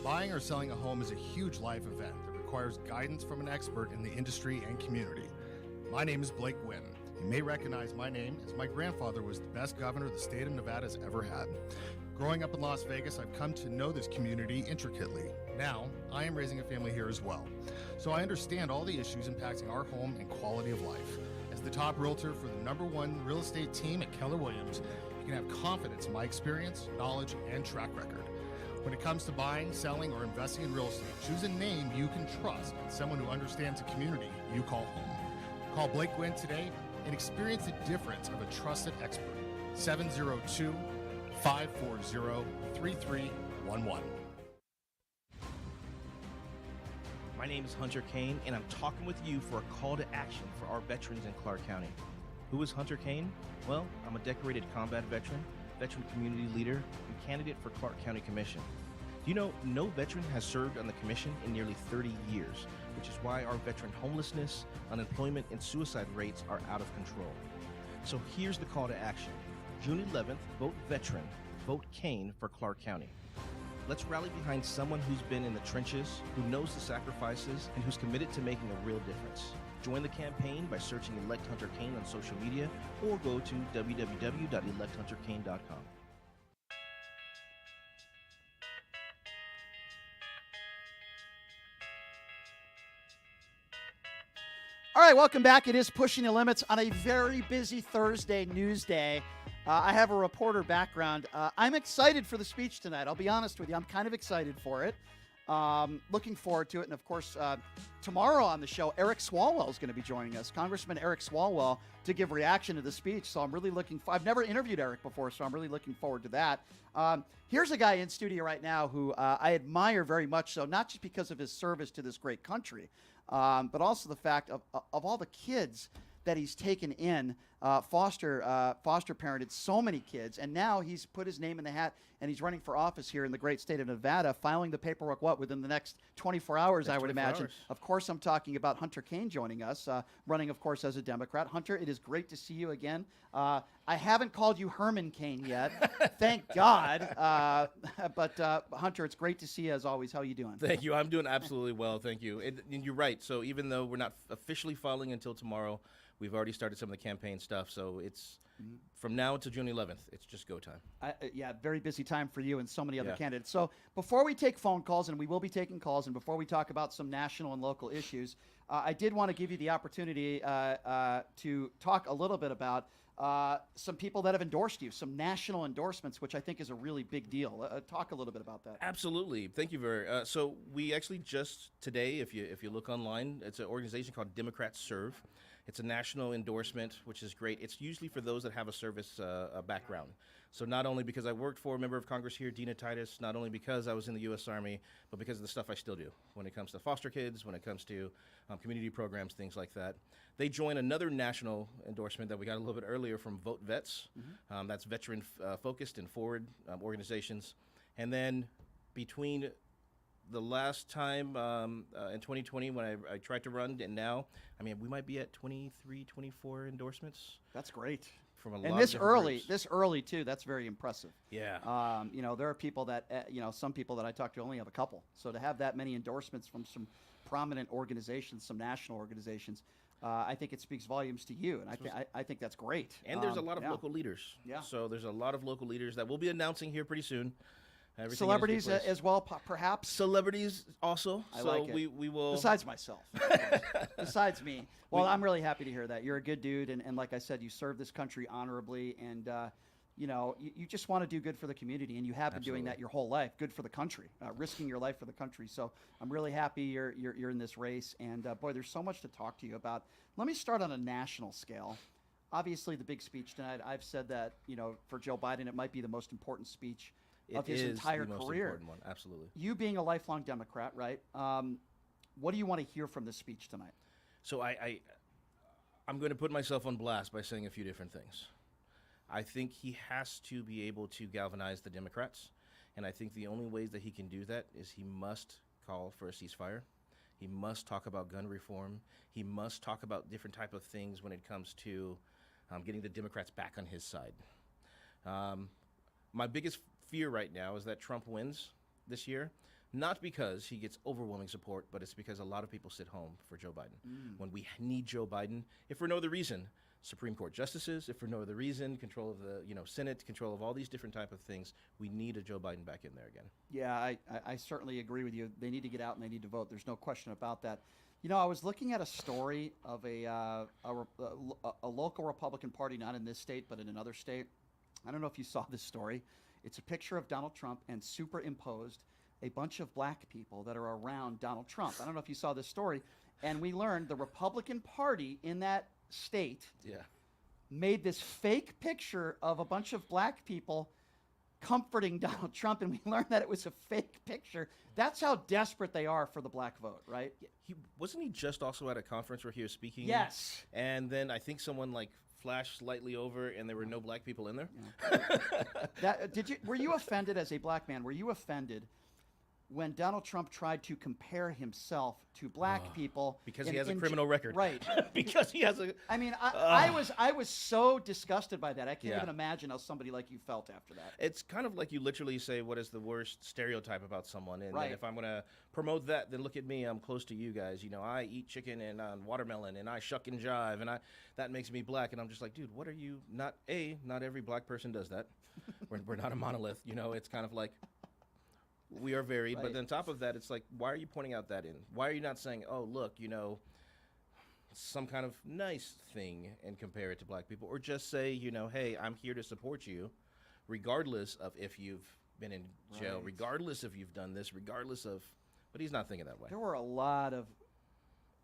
Buying or selling a home is a huge life event that requires guidance from an expert in the industry and community. My name is Blake Wynn. You may recognize my name as my grandfather was the best governor the state of Nevada has ever had. Growing up in Las Vegas, I've come to know this community intricately. Now, I am raising a family here as well, so I understand all the issues impacting our home and quality of life. As the top realtor for the #1 real estate team at Keller Williams, you can have confidence in my experience, knowledge, and track record. When it comes to buying, selling, or investing in real estate, choose a name you can trust and someone who understands the community you call home. Call Blake Wynn today and experience the difference of a trusted expert. 702-540-3311. My name is Hunter Kane, and I'm talking with you for a call to action for our veterans in Clark County. Who is Hunter Kane? Well, I'm a decorated combat veteran community leader, and candidate for Clark County Commission. Do you know no veteran has served on the commission in nearly 30 years, which is why our veteran homelessness, unemployment, and suicide rates are out of control. So here's the call to action. June 11th, vote veteran, vote Kane for Clark County. Let's rally behind someone who's been in the trenches, who knows the sacrifices, and who's committed to making a real difference. Join the campaign by searching Elect Hunter Kane on social media or go to www.electhunterkane.com. All right, welcome back. It is Pushing the Limits on a very busy Thursday news day. I have a reporter background. I'm excited for the speech tonight. I'll be honest with you. I'm kind of excited for it. Looking forward to it. And, of course, tomorrow on the show, Eric Swalwell is going to be joining us, Congressman Eric Swalwell, to give reaction to the speech. So I'm really I've never interviewed Eric before, so I'm really looking forward to that. Here's a guy in studio right now who I admire very much so, not just because of his service to this great country, but also the fact of all the kids that he's taken in, foster parented so many kids, and now he's put his name in the hat and he's running for office here in the great state of Nevada, filing the paperwork within the next 24 hours, I would imagine. Of course, I'm talking about Hunter Kane joining us, running, of course, as a Democrat. Hunter, it is great to see you again. I haven't called you Herman Kane yet, thank God. But Hunter, it's great to see you as always. How are you doing? Thank you. I'm doing absolutely well. Thank you. And you're right. So even though we're not officially filing until tomorrow, we've already started some of the campaign stuff. stuff. So it's from now until June 11th. It's just go time. Yeah, very busy time for you and so many other Yeah. candidates. So before we take phone calls, and we will be taking calls, and before we talk about some national and local issues, I did want to give you the opportunity to talk a little bit about some people that have endorsed you, some national endorsements, which I think is a really big deal. Talk a little bit about that. Absolutely. Thank you very so we actually just today, if you look online, it's an organization called Democrats Serve. It's a national endorsement, which is great. It's usually for those that have a service background. So not only because I worked for a member of Congress here, Dina Titus, not only because I was in the U.S. Army, but because of the stuff I still do when it comes to foster kids, when it comes to community programs, things like that. They join another national endorsement that we got a little bit earlier from Vote Vets. That's veteran-focused and forward organizations. And then between the last time in 2020 when I tried to run and now, I mean, we might be at 23, 24 endorsements. That's great. From a And lot this of different early, groups. this early too, that's very impressive. Yeah. You know, there are people that, you know, some people that I talk to only have a couple. So to have that many endorsements from some prominent organizations, some national organizations, I think it speaks volumes to you. And I think that's great. And there's a lot of yeah. local leaders. Yeah. So there's a lot of local leaders that we'll be announcing here pretty soon. Everything in its due Celebrities place. as well, perhaps. Celebrities also. I so like it. we will. Besides myself. Besides me. Well, I'm really happy to hear that. You're a good dude, and like I said, you serve this country honorably, and you know, you just want to do good for the community, and you have been doing that your whole life. Good for the country, risking your life for the country. So I'm really happy you're in this race, and boy, there's so much to talk to you about. Let me start on a national scale. Obviously, the big speech tonight. I've said that, you know, for Joe Biden, it might be the most important speech of his entire the most career. important one. Absolutely. You being a lifelong Democrat, right? What do you want to hear from this speech tonight? So I'm going to put myself on blast by saying a few different things. I think he has to be able to galvanize the Democrats, and I think the only ways that he can do that is he must call for a ceasefire. He must talk about gun reform. He must talk about different type of things when it comes to getting the Democrats back on his side. My biggest fear right now is that Trump wins this year, not because he gets overwhelming support, but it's because a lot of people sit home for Joe Biden. When we need Joe Biden, if for no other reason, Supreme Court justices, if for no other reason, control of the Senate, control of all these different type of things, we need a Joe Biden back in there again. Yeah, I certainly agree with you. They need to get out and they need to vote. There's no question about that. You know, I was looking at a story of a local Republican Party, not in this state, but in another state. I don't know if you saw this story. It's a picture of Donald Trump and superimposed a bunch of black people that are around Donald Trump. I don't know if you saw this story. And we learned the Republican Party in that state made this fake picture of a bunch of black people comforting Donald Trump, and we learned that it was a fake picture. That's how desperate they are for the black vote, right? Wasn't he just also at a conference where he was speaking? Yes. And then I think someone flashed slightly over, and there were no black people in there. Were you offended as a black man? Were you offended when Donald Trump tried to compare himself to black people because he has a criminal record, right? Because he has a. I mean, I was so disgusted by that. I can't even imagine how somebody like you felt after that. It's kind of like you literally say, "What is the worst stereotype about someone?" And right. then if I'm going to promote that, then look at me. I'm close to you guys. You know, I eat chicken and watermelon, and I shuck and jive, and that makes me black. And I'm just like, dude, what are you? Not every black person does that. We're not a monolith. You know, it's kind of like. We are varied, but then on top of that, it's like, why are you pointing out that in? Why are you not saying, oh, look, you know, some kind of nice thing and compare it to black people? Or just say, you know, hey, I'm here to support you, regardless of if you've been in jail, regardless if you've done this, regardless of, but he's not thinking that way. There were a lot of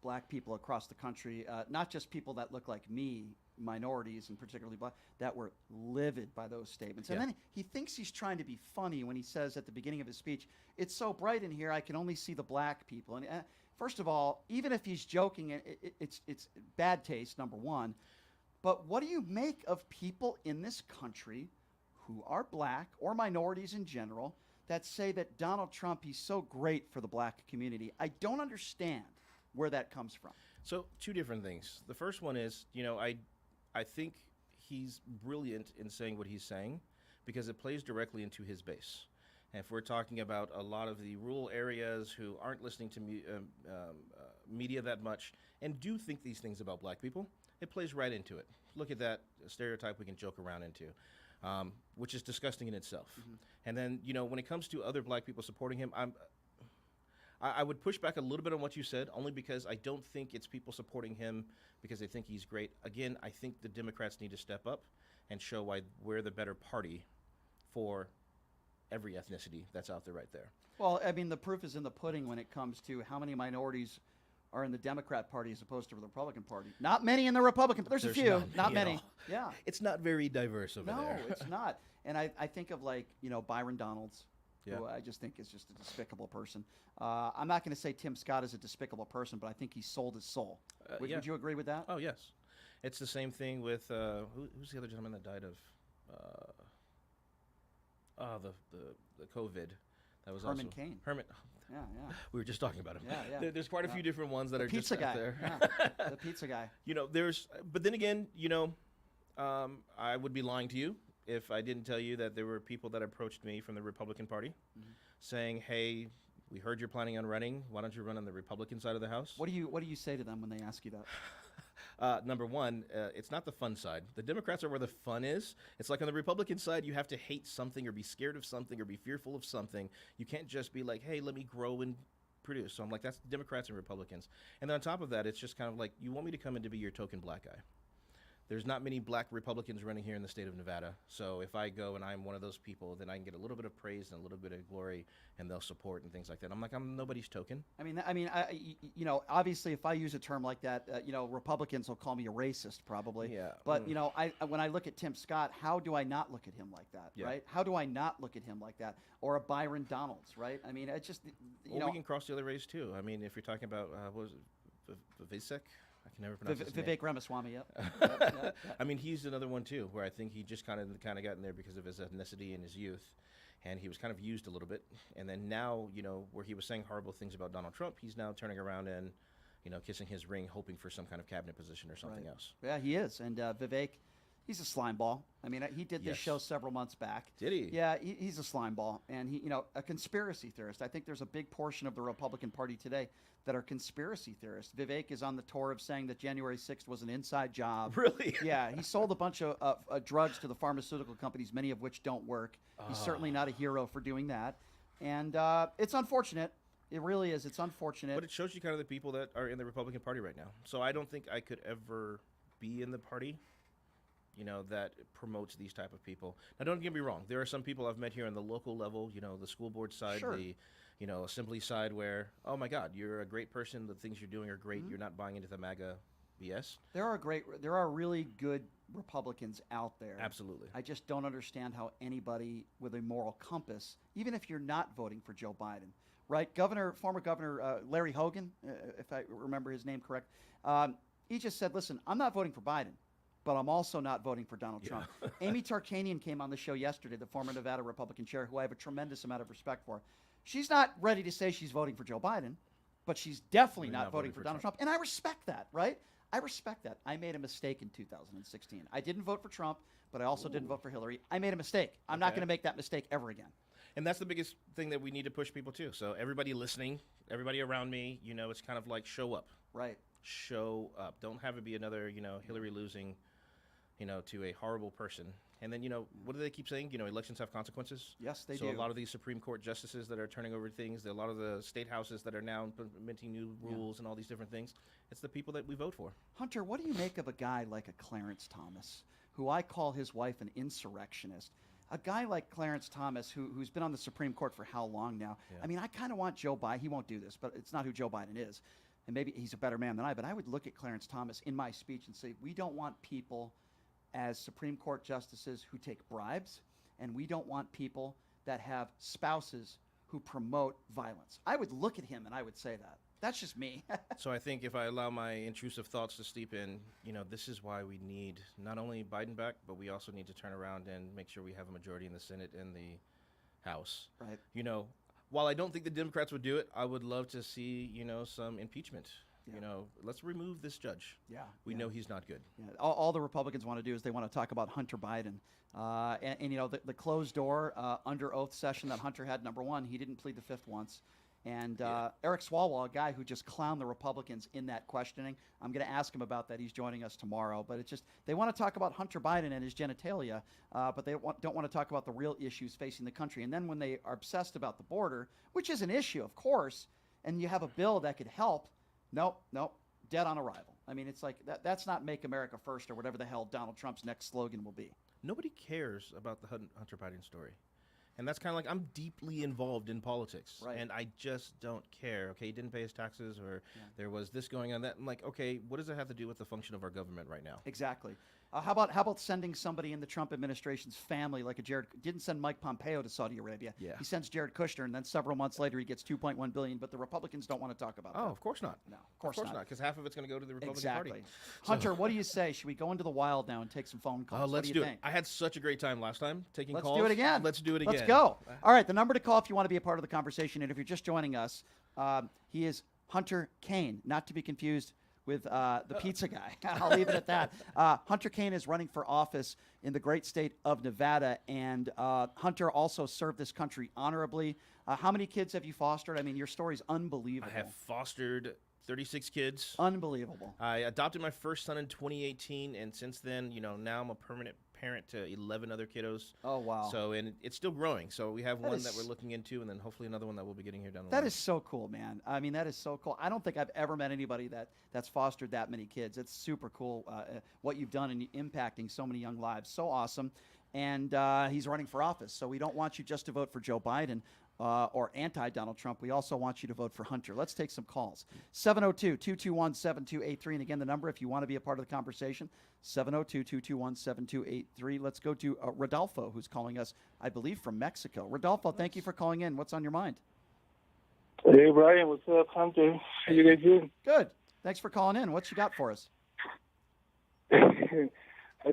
black people across the country, not just people that look like me, minorities and particularly black, that were livid by those statements. And then he thinks he's trying to be funny when he says at the beginning of his speech, it's so bright in here, I can only see the black people. And first of all, even if he's joking, it's bad taste, number one. But what do you make of people in this country who are black or minorities in general that say that Donald Trump, he's so great for the black community? I don't understand where that comes from. So two different things. The first one is, you know, I think he's brilliant in saying what he's saying because it plays directly into his base. And if we're talking about a lot of the rural areas who aren't listening to media that much and do think these things about black people, it plays right into it. Look at that stereotype we can joke around into, which is disgusting in itself. And then, when it comes to other black people supporting him, I would push back a little bit on what you said, only because I don't think it's people supporting him because they think he's great. Again, I think the Democrats need to step up and show why we're the better party for every ethnicity that's out there right there. Well, I mean, the proof is in the pudding when it comes to how many minorities are in the Democrat Party as opposed to the Republican Party. Not many in the Republican. There's a few, not many. Yeah. It's not very diverse over there. No, it's not. And I think of Byron Donalds, who I just think is just a despicable person. I'm not going to say Tim Scott is a despicable person, but I think he sold his soul. Would you agree with that? Oh, yes. It's the same thing with, who's the other gentleman that died of the COVID? That was Herman also Cain. Herman. Yeah. We were just talking about him. Yeah. There's quite a few different ones that the are pizza just guy. out there. Yeah. The pizza guy. But then again, I would be lying to you if I didn't tell you that there were people that approached me from the Republican Party saying, hey, we heard you're planning on running. Why don't you run on the Republican side of the House? What do you say to them when they ask you that? Number one, it's not the fun side. The Democrats are where the fun is. It's like on the Republican side, you have to hate something or be scared of something or be fearful of something. You can't just be like, hey, let me grow and produce. So I'm like, that's Democrats and Republicans. And then on top of that, it's just kind of like, you want me to come in to be your token black guy. There's not many black Republicans running here in the state of Nevada. So if I go and I'm one of those people, then I can get a little bit of praise and a little bit of glory, and they'll support and things like that. I'm like, I'm nobody's token. Obviously, if I use a term like that, Republicans will call me a racist probably. Yeah. But when I look at Tim Scott, how do I not look at him like that, right? How do I not look at him like that, or a Byron Donalds, right? I mean, it's just we can cross the other race too. I mean, if you're talking about what was it, Vivek? I can never pronounce his name. Vivek Ramaswamy, yep. I mean, he's another one too, where I think he just kind of got in there because of his ethnicity and his youth, and he was kind of used a little bit. And then now, where he was saying horrible things about Donald Trump, he's now turning around and, kissing his ring, hoping for some kind of cabinet position or something else. Yeah, he is. And Vivek, he's a slime ball. I mean, he did this show several months back. Did he? Yeah, he's a slime ball, and he, a conspiracy theorist. I think there's a big portion of the Republican Party today that are conspiracy theorists. Vivek is on the tour of saying that January 6th was an inside job. Really? Yeah, he sold a bunch of drugs to the pharmaceutical companies, many of which don't work. He's certainly not a hero for doing that, and it's unfortunate. It really is. It's unfortunate. But it shows you kind of the people that are in the Republican Party right now. So I don't think I could ever be in the party that promotes these type of people. Now, don't get me wrong. There are some people I've met here on the local level, the school board side, the assembly side, where, oh my God, you're a great person. The things you're doing are great. You're not buying into the MAGA BS. There are really good Republicans out there. Absolutely. I just don't understand how anybody with a moral compass, even if you're not voting for Joe Biden, right? Former Governor Larry Hogan, if I remember his name correct, he just said, listen, I'm not voting for Biden, but I'm also not voting for Donald Trump. Amy Tarkanian came on the show yesterday, the former Nevada Republican chair, who I have a tremendous amount of respect for. She's not ready to say she's voting for Joe Biden, but she's definitely not voting for Donald Trump. And I respect that, right? I respect that. I made a mistake in 2016. I didn't vote for Trump, but I also didn't vote for Hillary. I made a mistake. I'm not going to make that mistake ever again. And that's the biggest thing that we need to push people to. So everybody listening, everybody around me, it's kind of like show up. Right. Show up. Don't have it be another, Hillary losing, to a horrible person. And then, what do they keep saying? Elections have consequences. Yes, they do. So a lot of these Supreme Court justices that are turning over things, a lot of the state houses that are now implementing new rules and all these different things, it's the people that we vote for. Hunter, what do you make of a guy like a Clarence Thomas, who I call his wife an insurrectionist? A guy like Clarence Thomas, who's been on the Supreme Court for how long now? Yeah. I mean, I kind of want Joe Biden. He won't do this, but it's not who Joe Biden is. And maybe he's a better man than I, but I would look at Clarence Thomas in my speech and say, we don't want people as Supreme Court justices who take bribes, and we don't want people that have spouses who promote violence. I would look at him and I would say that. That's just me. So I think if I allow my intrusive thoughts to steep in, this is why we need not only Biden back, but we also need to turn around and make sure we have a majority in the Senate and the House. Right. While I don't think the Democrats would do it, I would love to see, some impeachment. Yeah. Let's remove this judge. Yeah. We know he's not good. Yeah. All the Republicans want to do is they want to talk about Hunter Biden. And the closed door under oath session that Hunter had, number one, he didn't plead the fifth once. And Eric Swalwell, a guy who just clowned the Republicans in that questioning, I'm going to ask him about that. He's joining us tomorrow. But it's just they want to talk about Hunter Biden and his genitalia, but they don't want to talk about the real issues facing the country. And then when they are obsessed about the border, which is an issue, of course, and you have a bill that could help, nope, dead on arrival. I mean, it's like that's not Make America First or whatever the hell Donald Trump's next slogan will be. Nobody cares about the Hunter Biden story. And that's kind of like, I'm deeply involved in politics, Right. and I just don't care. Okay, he didn't pay his taxes, or there was this going on, that. I'm like, okay, what does that have to do with the function of our government right now? Exactly. How about sending somebody in the Trump administration's family, like a Jared? Didn't send Mike Pompeo to Saudi Arabia. Yeah. He sends Jared Kushner, and then several months later he gets $2.1 billion. But the Republicans don't want to talk about that. Oh, of course not. No, of course not. Because half of it's going to go to the Republican Exactly. Party. Hunter, what do you say? Should we go into the wild now and take some phone calls? Oh, What let's do do you it. think? I had such a great time last time taking Let's calls. do it again. Let's do it again. Let's go. All right, the number to call if you want to be a part of the conversation, and if you're just joining us, he is Hunter Kane, not to be confused with the pizza guy. I'll leave it at that. Hunter Kane is running for office in the great state of Nevada, and Hunter also served this country honorably. How many kids have you fostered? I mean, your story's unbelievable. I have fostered 36 kids. Unbelievable. I adopted my first son in 2018, and since then, now I'm a permanent parent to 11 other kiddos. Oh, wow. So, and it's still growing. So we have That one is- that we're looking into, and then hopefully another one that we'll be getting here down the That line. is so cool, man. I mean, that is so cool. I don't think I've ever met anybody that's fostered that many kids. It's super cool what you've done in impacting so many young lives. So awesome. And he's running for office. So we don't want you just to vote for Joe Biden or anti-Donald Trump. We also want you to vote for Hunter. Let's take some calls. 702-221-7283. And again, the number if you want to be a part of the conversation, 702-221-7283. Let's go to Rodolfo, who's calling us, I believe, from Mexico. Rodolfo, thank you for calling in. What's on your mind? Hey, Brian, what's up, Hunter? How you guys doing? Good. Thanks for calling in. What you got for us? I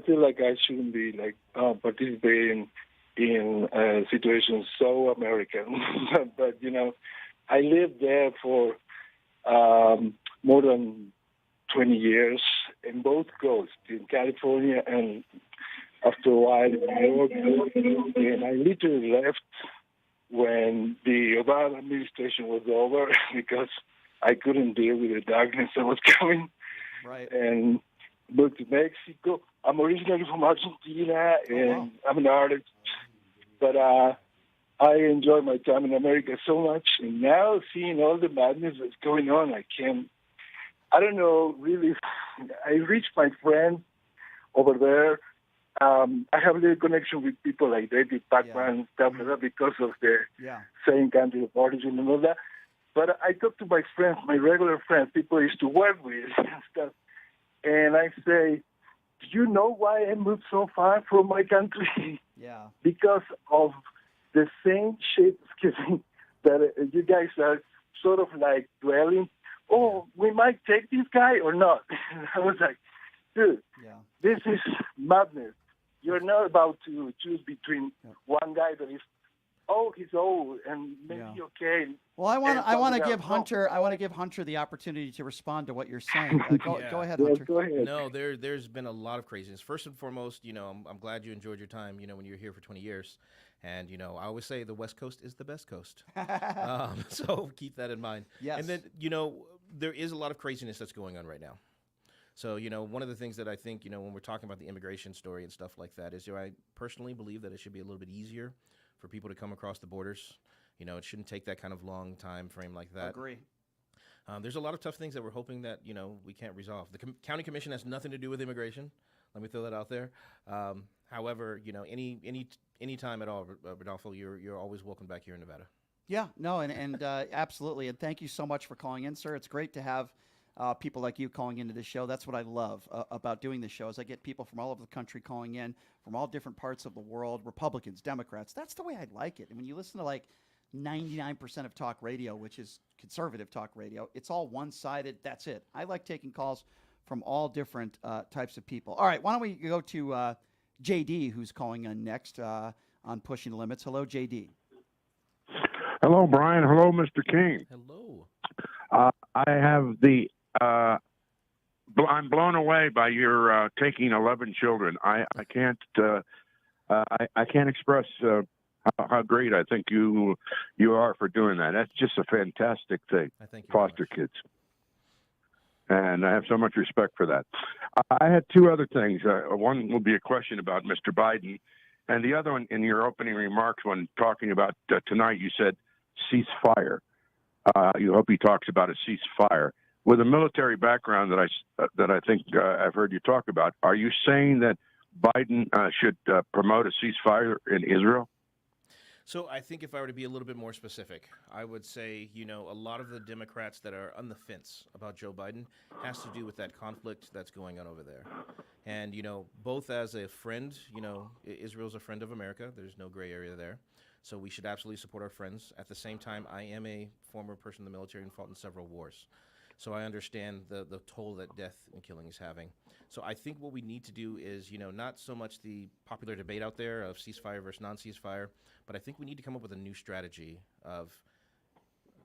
feel like I shouldn't be participating in situations so American, but I lived there for more than 20 years in both coasts, in California and after a while in New York, and I literally left when the Obama administration was over because I couldn't deal with the darkness that was coming. Right. And moved to Mexico. I'm originally from Argentina, and I'm an artist. But I enjoy my time in America so much. And now seeing all the madness that's going on, I don't know, really. I reached my friends over there. I have a little connection with people like David Pacman and stuff like that because of the same country of origin and all that. But I talk to my friends, my regular friends, people I used to work with and stuff. And I say, do you know why I moved so far from my country? Yeah. Because of the same shit, that you guys are sort of like dwelling. Oh, we might take this guy or not. I was like, dude, this is madness. You're not about to choose between one guy that is, he's old and maybe okay. Well, I want to give something Hunter the opportunity to respond to what you're saying. Go ahead, Yeah, Hunter. go ahead. No, there's been a lot of craziness. First and foremost, I'm glad you enjoyed your time, when you were here for 20 years. And, I always say the West Coast is the best coast. So keep that in mind. Yes. And then, there is a lot of craziness that's going on right now. So, one of the things that I think, when we're talking about the immigration story and stuff like that is, I personally believe that it should be a little bit easier for people to come across the borders. It shouldn't take that kind of long time frame like that. Agree. There's a lot of tough things that we're hoping that, we can't resolve. The county commission has nothing to do with immigration. Let me throw that out there. However, any time at all, Rodolfo, you're always welcome back here in Nevada. Yeah, no, and absolutely. And thank you so much for calling in, sir. It's great to have people like you calling into this show. That's what I love about doing this show is I get people from all over the country calling in from all different parts of the world, Republicans, Democrats. That's the way I like it. And when you listen to like 99% of talk radio, which is conservative talk radio, it's all one-sided. That's it. I like taking calls from all different types of people. All right, why don't we go to JD, who's calling in next on Pushing the Limits. Hello, JD. Hello, Brian. Hello, Mr. King. Hello. I have I'm blown away by your taking 11 children. I can't express how great I think you are for doing that. That's just a fantastic thing. I thank you. Foster kids. And I have so much respect for that. I had two other things. One will be a question about Mr. Biden, and the other one, in your opening remarks when talking about tonight, you said ceasefire. You hope he talks about a ceasefire. With a military background that I think I've heard you talk about, are you saying that Biden should promote a ceasefire in Israel? So I think if I were to be a little bit more specific, I would say, a lot of the Democrats that are on the fence about Joe Biden has to do with that conflict that's going on over there. And, both as a friend, Israel's a friend of America. There's no gray area there. So we should absolutely support our friends. At the same time, I am a former person in the military and fought in several wars. So I understand the toll that death and killing is having. So I think what we need to do is, not so much the popular debate out there of ceasefire versus non-ceasefire, but I think we need to come up with a new strategy of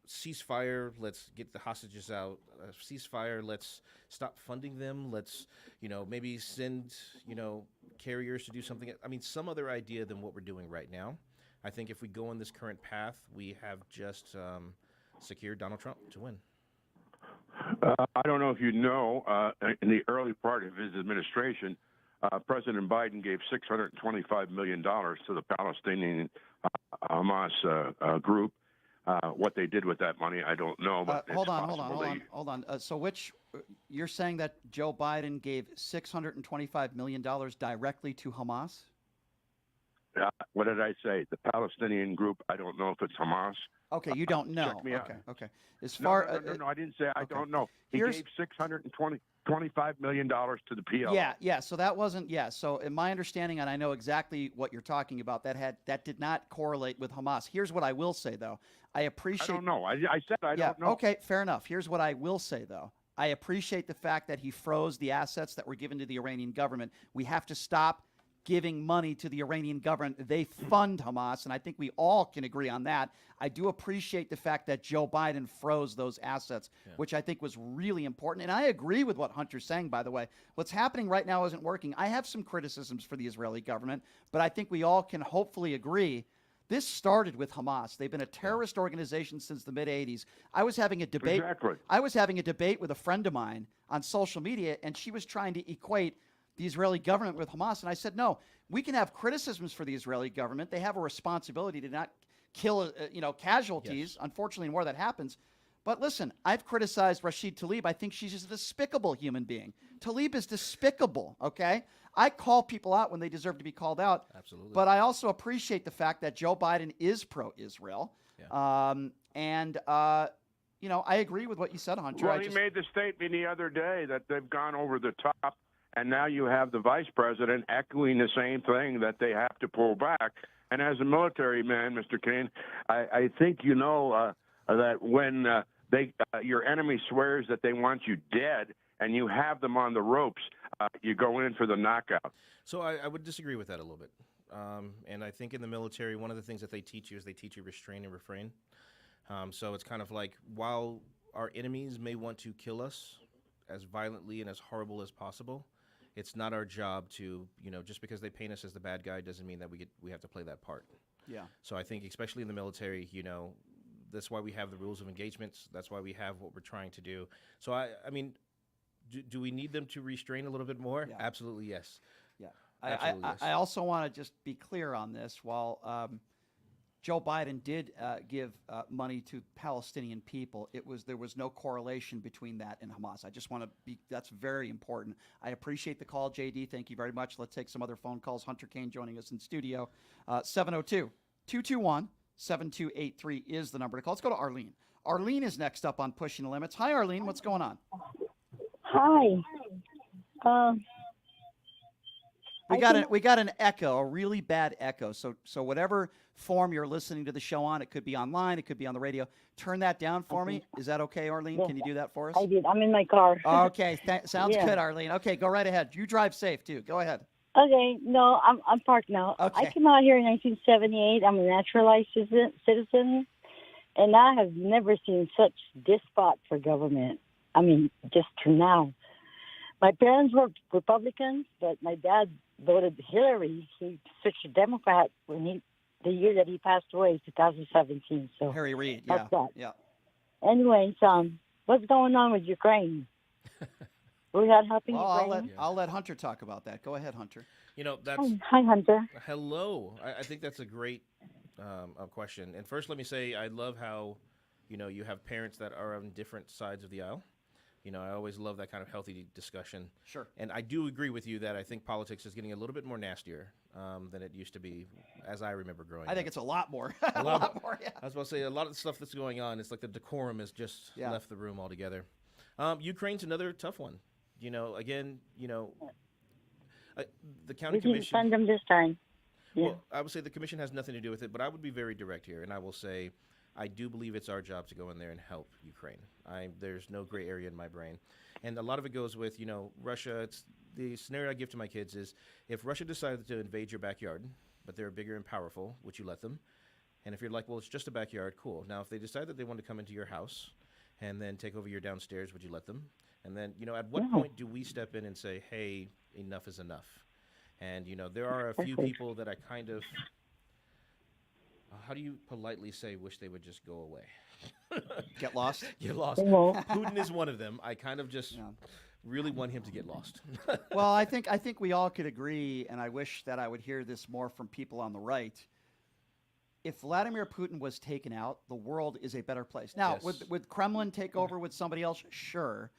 ceasefire, let's get the hostages out. Ceasefire, let's stop funding them. Let's, maybe send, carriers to do something. I mean, some other idea than what we're doing right now. I think if we go on this current path, we have just secured Donald Trump to win. I don't know if you know, in the early part of his administration, President Biden gave $625 million to the Palestinian Hamas group. What they did with that money, I don't know. But hold on. So you're saying that Joe Biden gave $625 million directly to Hamas? What did I say? The Palestinian group. I don't know if it's Hamas. Okay, you don't know. Check me out. Okay. As No, far no, I didn't say I don't know. He gave $625 million to the PLO. Yeah. So that wasn't. Yeah. So in my understanding, and I know exactly what you're talking about, that did not correlate with Hamas. Here's what I will say, though. I appreciate. I don't know. I said I don't know. Okay, fair enough. Here's what I will say, though. I appreciate the fact that he froze the assets that were given to the Iranian government. We have to stop giving money to the Iranian government. They fund Hamas, and I think we all can agree on that. I do appreciate the fact that Joe Biden froze those assets, which I think was really important. And I agree with what Hunter's saying, by the way. What's happening right now isn't working. I have some criticisms for the Israeli government, but I think we all can hopefully agree this started with Hamas. They've been a terrorist organization since the mid-'80s. I was having a debate. Exactly. I was having a debate with a friend of mine on social media, and she was trying to equate the Israeli government with Hamas. And I said, no, we can have criticisms for the Israeli government. They have a responsibility to not kill, casualties. Yes. Unfortunately, in war that happens. But listen, I've criticized Rashid Tlaib. I think she's just a despicable human being. Tlaib is despicable, okay? I call people out when they deserve to be called out. Absolutely. But I also appreciate the fact that Joe Biden is pro-Israel. Yeah. I agree with what you said, Hunter. Well, he made the statement the other day that they've gone over the top. And now you have the vice president echoing the same thing, that they have to pull back. And as a military man, Mr. Kane, I think you know that when your enemy swears that they want you dead and you have them on the ropes, you go in for the knockout. So I would disagree with that a little bit. And I think in the military, one of the things that they teach you restrain and refrain. So it's kind of like, while our enemies may want to kill us as violently and as horrible as possible, it's not our job to, just because they paint us as the bad guy doesn't mean that we have to play that part. Yeah. So I think, especially in the military, that's why we have the rules of engagements. That's why we have what we're trying to do. So I mean, do we need them to restrain a little bit more? Yeah. Absolutely, yes. Yeah. I also want to just be clear on this. While Joe Biden did give money to Palestinian people, there was no correlation between that and Hamas. I just want to that's very important. I appreciate the call, JD. Thank you very much. Let's take some other phone calls. Hunter Kane joining us in studio. 702-221-7283 is the number to call. Let's go to Arlene. Arlene is next up on Pushing the Limits. Hi, Arlene. What's going on? Hi. We got an echo, a really bad echo. So whatever form you're listening to the show on, it could be online, it could be on the radio. Turn that down for me. Is that okay, Arlene? Yes. Can you do that for us? I did. I'm in my car. Okay, sounds good, Arlene. Okay, go right ahead. You drive safe too. Go ahead. Okay, no, I'm parked now. Okay. I came out here in 1978. I'm a naturalized citizen, and I have never seen such despot for government. I mean, just to now. My parents were Republicans, but my dad voted Hillary. He switched to Democrat when he the year that he passed away, 2017. So Harry Reid, that's yeah, that. yeah. Anyways, what's going on with Ukraine? We're not helping Well, Ukraine. I'll let Hunter talk about that. Go ahead, Hunter. You know, that's Hi, Hunter. hello. I think that's a great question. And first, let me say I love how, you have parents that are on different sides of the aisle. I always love that kind of healthy discussion. Sure. And I do agree with you that I think politics is getting a little bit more nastier than it used to be, as I remember growing up. I think it's a lot more. A lot more, yeah. I was about to say, a lot of the stuff that's going on, it's like the decorum has just left the room altogether. Ukraine's another tough one. Again, the county We didn't commission. fund them this time. Yeah. Well, I would say the commission has nothing to do with it, but I would be very direct here, and I will say I do believe it's our job to go in there and help Ukraine. There's no gray area in my brain. And a lot of it goes with, Russia. It's the scenario I give to my kids is if Russia decided to invade your backyard, but they're bigger and powerful, would you let them? And if you're like, well, it's just a backyard, cool. Now, if they decide that they want to come into your house and then take over your downstairs, would you let them? And then, at what point do we step in and say, hey, enough is enough? And, there are a few people that I kind of, how do you politely say, wish they would just go away? Get lost? Get lost. Putin is one of them. I kind of just really want him to get lost. Well, I think we all could agree, and I wish that I would hear this more from people on the right. If Vladimir Putin was taken out, the world is a better place. Now, would Kremlin take over with somebody else? Sure.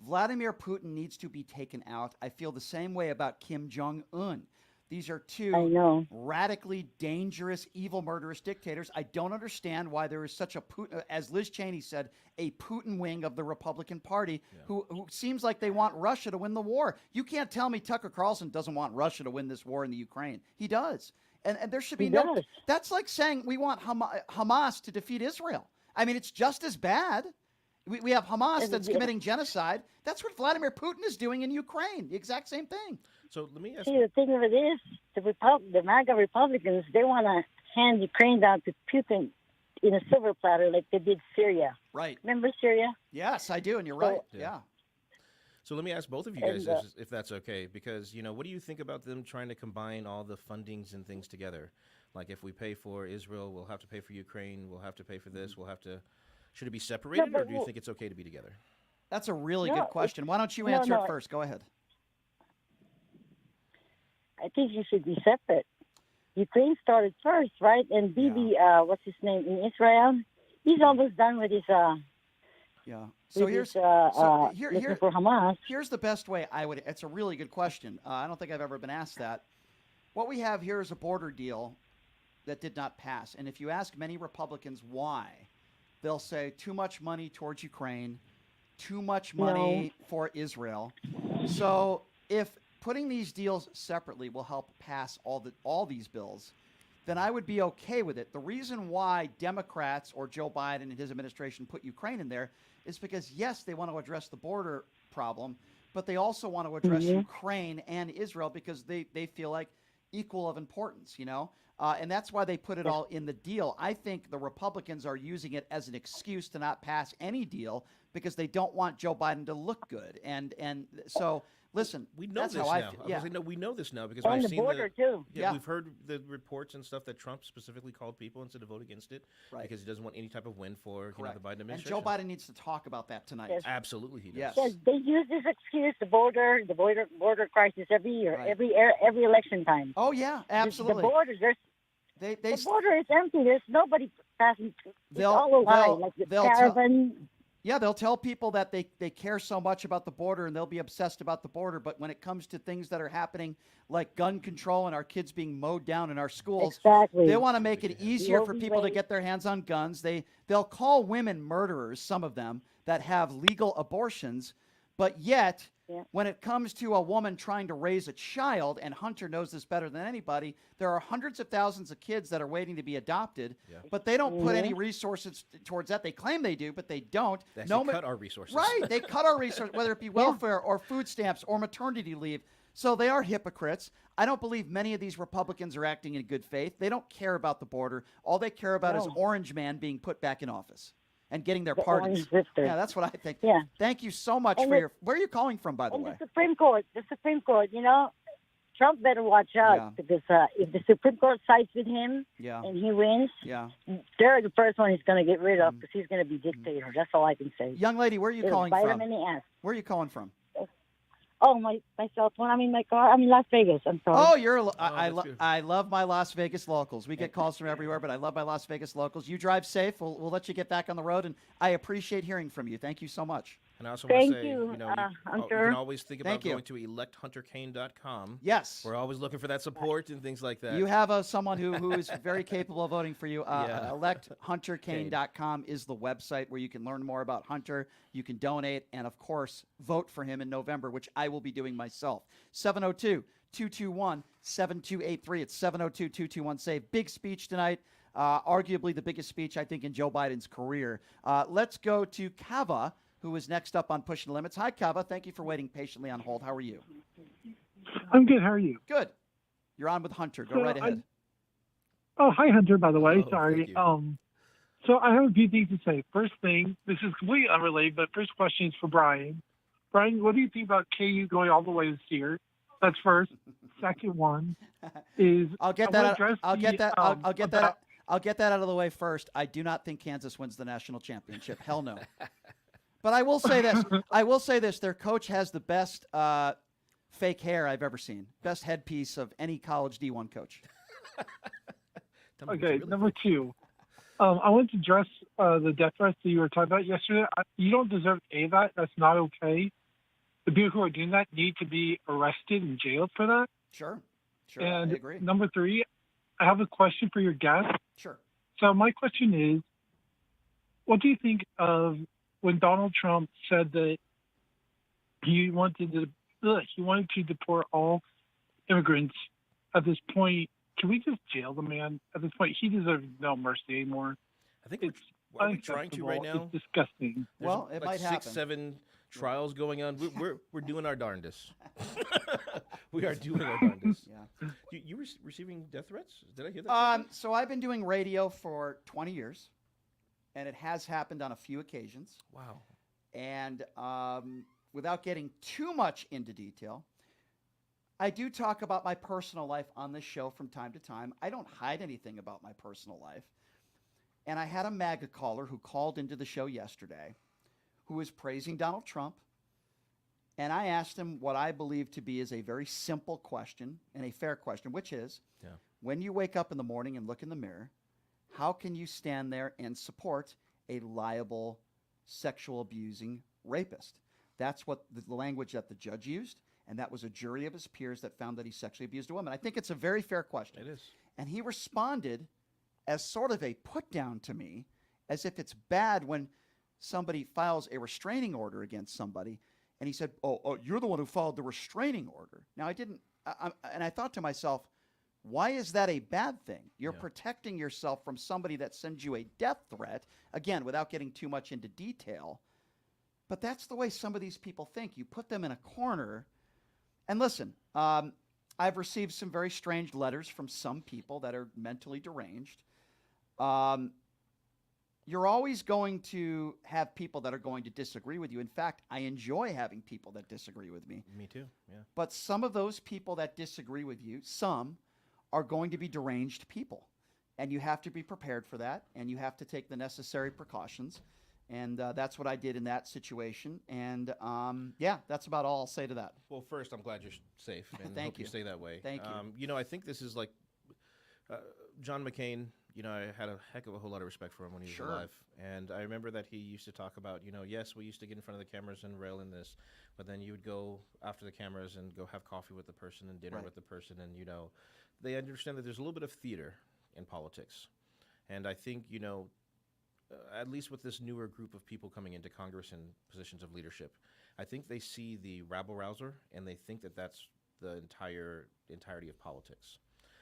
Vladimir Putin needs to be taken out. I feel the same way about Kim Jong-un. These are two radically dangerous, evil, murderous dictators. I don't understand why there is such a Putin, as Liz Cheney said, a Putin wing of the Republican Party who seems like they want Russia to win the war. You can't tell me Tucker Carlson doesn't want Russia to win this war in the Ukraine. He does. And there should be no... That's like saying we want Hamas to defeat Israel. I mean, it's just as bad. We have Hamas that's committing genocide. That's what Vladimir Putin is doing in Ukraine. The exact same thing. So let me ask. See, the thing of it is, the MAGA Republicans, they want to hand Ukraine down to Putin in a silver platter like they did Syria. Right. Remember Syria? Yes, I do, and you're right. Yeah. So let me ask both of you guys if that's okay, because, what do you think about them trying to combine all the fundings and things together? Like if we pay for Israel, we'll have to pay for Ukraine, we'll have to pay for this, we'll have to... Should it be separated, or do you think it's okay to be together? That's a really good question. Why don't you answer it first? Go ahead. I think you should be separate. Ukraine started first, right? And Bibi, what's his name, in Israel, he's almost done with his... So here's for Hamas. Here's the best way I would... It's a really good question. I don't think I've ever been asked that. What we have here is a border deal that did not pass. And if you ask many Republicans why... They'll say too much money towards Ukraine, too much money for Israel. So if putting these deals separately will help pass all these bills, then I would be okay with it. The reason why Democrats or Joe Biden and his administration put Ukraine in there is because, yes, they want to address the border problem, but they also want to address Ukraine and Israel because they feel like equal of importance, and that's why they put it all in the deal. I think the Republicans are using it as an excuse to not pass any deal because they don't want Joe Biden to look good. And so, listen, we know that's this how now. I feel. We know this now because on we've the seen border too. Yeah, we've heard the reports and stuff that Trump specifically called people instead to vote against it because he doesn't want any type of win for the Biden administration. And Joe Biden needs to talk about that tonight. Yes. Absolutely, he does. Yes. Yes, they use this excuse, the border crisis every year, every election time. Oh yeah, absolutely. The border, the border is empty. There's nobody passing. It's all a lie. Like the caravan. They'll tell people that they care so much about the border and they'll be obsessed about the border. But when it comes to things that are happening, like gun control and our kids being mowed down in our schools, they want to make it easier for people to get their hands on guns. They'll call women murderers, some of them, that have legal abortions. But yet, when it comes to a woman trying to raise a child, and Hunter knows this better than anybody, there are hundreds of thousands of kids that are waiting to be adopted, but they don't put any resources towards that. They claim they do, but they don't. They actually cut our resources. Right. They cut our resources, whether it be welfare or food stamps or maternity leave. So they are hypocrites. I don't believe many of these Republicans are acting in good faith. They don't care about the border. All they care about is Orange Man being put back in office and getting their pardons. Yeah, that's what I think. Yeah. Thank you so much for your... Where are you calling from, by the way? The Supreme Court, Trump better watch out Yeah. because if the Supreme Court sides with him Yeah. and he wins, Yeah. they're the first one he's going to get rid of because he's going to be dictator. That's all I can say. Young lady, where are you It'll calling bite from? him in the ass. Where are you calling from? Oh, my cell phone. I'm in my car. I'm in Las Vegas. I'm sorry. Oh, I love my Las Vegas locals. We get calls from everywhere, but I love my Las Vegas locals. You drive safe. We'll let you get back on the road, and I appreciate hearing from you. Thank you so much. And I also want Thank to say, you, know, I'm you sure. can always think about Thank you. going to electhunterkane.com. Yes. We're always looking for that support and things like that. You have someone who is very capable of voting for you. Yeah. Electhunterkane.com is the website where you can learn more about Hunter. You can donate and, of course, vote for him in November, which I will be doing myself. 702-221-7283. It's 702-221-SAVE. Big speech tonight. Arguably the biggest speech, I think, in Joe Biden's career. Let's go to Kava, who is next up on Pushing the Limits. Hi, Kava. Thank you for waiting patiently on hold. How are you? I'm good. How are you? Good. You're on with Hunter. Go So right ahead. Hi, Hunter, by the way. Oh, Sorry. thank you. So I have a few things to say. First thing, this is completely unrelated, but first question is for Brian. Brian, what do you think about KU going all the way this year? That's first. Second one is I'll get that out of the way first. I do not think Kansas wins the national championship. Hell no. But I will say this. Their coach has the best fake hair I've ever seen. Best headpiece of any college D1 coach. Okay, number two. I want to address the death threats that you were talking about yesterday. You don't deserve any of that. That's not okay. The people who are doing that need to be arrested and jailed for that. Sure. And I agree. number three, I have a question for your guest. Sure. So my question is, what do you think of when Donald Trump said that he wanted to deport all immigrants? At this point, can we just jail the man? At this point, he deserves no mercy anymore. I think are we trying to right now? It's disgusting. Well, it might happen. 6-7 trials going on. We're doing our darndest. We are doing our darndest. Yeah. You were receiving death threats? Did I hear that? So I've been doing radio for 20 years, and it has happened on a few occasions. Wow. And without getting too much into detail, I do talk about my personal life on this show from time to time. I don't hide anything about my personal life. And I had a MAGA caller who called into the show yesterday who was praising Donald Trump. And I asked him what I believe to be is a very simple question and a fair question, which is, when you wake up in the morning and look in the mirror, how can you stand there and support a liable, sexual abusing rapist? That's what the language that the judge used, and that was a jury of his peers that found that he sexually abused a woman. I think it's a very fair question. It is. And he responded as sort of a put down to me, as if it's bad when somebody files a restraining order against somebody. And he said, oh, you're the one who filed the restraining order. Now, and I thought to myself, why is that a bad thing? You're protecting yourself from somebody that sends you a death threat, again, without getting too much into detail. But that's the way some of these people think. You put them in a corner. And listen, I've received some very strange letters from some people that are mentally deranged. You're always going to have people that are going to disagree with you. In fact, I enjoy having people that disagree with me. Me too, yeah. But some of those people that disagree with you, some are going to be deranged people. And you have to be prepared for that, and you have to take the necessary precautions. And that's what I did in that situation. And, that's about all I'll say to that. Well, first, I'm glad you're safe, and Thank hope you you. stay that way. Thank you. I think this is like John McCain. I had a heck of a whole lot of respect for him when he was alive. And I remember that he used to talk about, yes, we used to get in front of the cameras and rail in this, but then you would go after the cameras and go have coffee with the person and dinner with the person. And, they understand that there's a little bit of theater in politics. And I think, at least with this newer group of people coming into Congress and positions of leadership, I think they see the rabble-rouser and they think that that's the entirety of politics.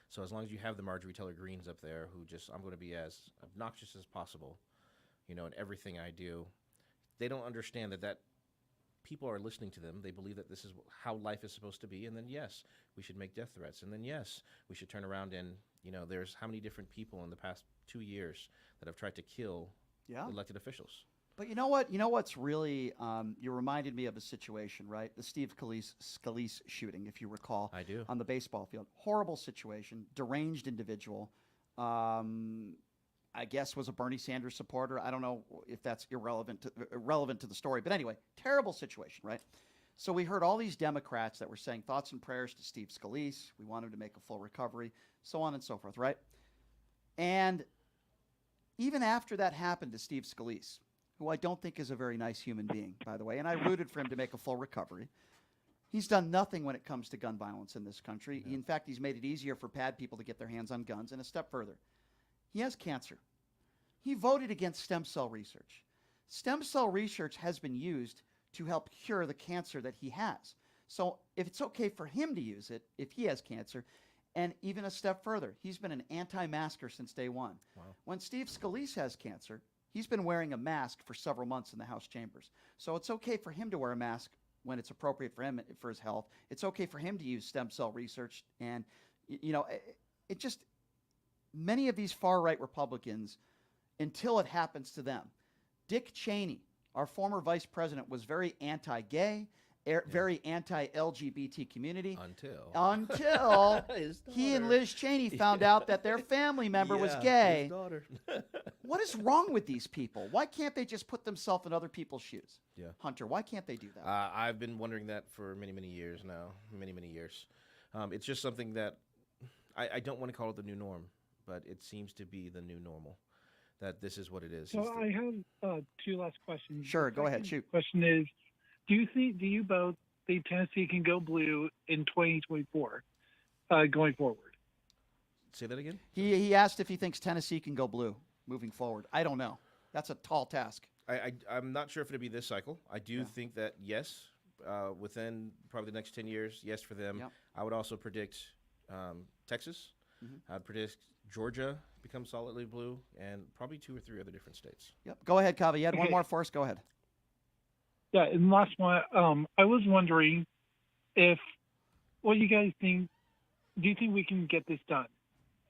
So as long as you have the Marjorie Taylor Greenes up there who just, I'm going to be as obnoxious as possible, in everything I do, they don't understand that people are listening to them. They believe that this is how life is supposed to be. And then, yes, we should make death threats. And then, yes, we should turn around and, there's how many different people in the past 2 years that have tried to kill elected officials. But you know what? You know what's really, you reminded me of a situation, right? The Steve Scalise shooting, if you recall. I do. On the baseball field. Horrible situation, deranged individual. I guess was a Bernie Sanders supporter. I don't know if that's irrelevant to the story. But anyway, terrible situation, right? So we heard all these Democrats that were saying thoughts and prayers to Steve Scalise. We want him to make a full recovery, so on and so forth, right? And even after that happened to Steve Scalise, who I don't think is a very nice human being, by the way, and I rooted for him to make a full recovery, he's done nothing when it comes to gun violence in this country. In fact, he's made it easier for bad people to get their hands on guns. And a step further, he has cancer. He voted against stem cell research. Stem cell research has been used to help cure the cancer that he has. So if it's okay for him to use it, if he has cancer, and even a step further, he's been an anti-masker since day one. Wow. When Steve Scalise has cancer, he's been wearing a mask for several months in the House chambers. So it's okay for him to wear a mask when it's appropriate for him, for his health. It's okay for him to use stem cell research. And, it just, many of these far-right Republicans, until it happens to them. Dick Cheney, our former vice president, was very anti-gay, very anti-LGBT community. Until he and Liz Cheney found out that their family member was gay. His daughter. What is wrong with these people? Why can't they just put themselves in other people's shoes? Yeah. Hunter, why can't they do that? I've been wondering that for many, many years now. Many, many years. It's just something that I don't want to call it the new norm, but it seems to be the new normal. That this is what it is. So I have two last questions. Sure, The go ahead, second shoot. Question is, do you both think Tennessee can go blue in 2024 going forward? Say that again? He asked if he thinks Tennessee can go blue moving forward. I don't know. That's a tall task. I'm not sure if it'll be this cycle. I do think that, yes, within probably the next 10 years, yes for them. Yep. I would also predict Texas. I'd predict Georgia becomes solidly blue, and probably 2 or 3 other different states. Yep. Go ahead, Kava. You had one Okay. more for us. Go ahead. Yeah, and last one. I was wondering what you guys think. Do you think we can get this done?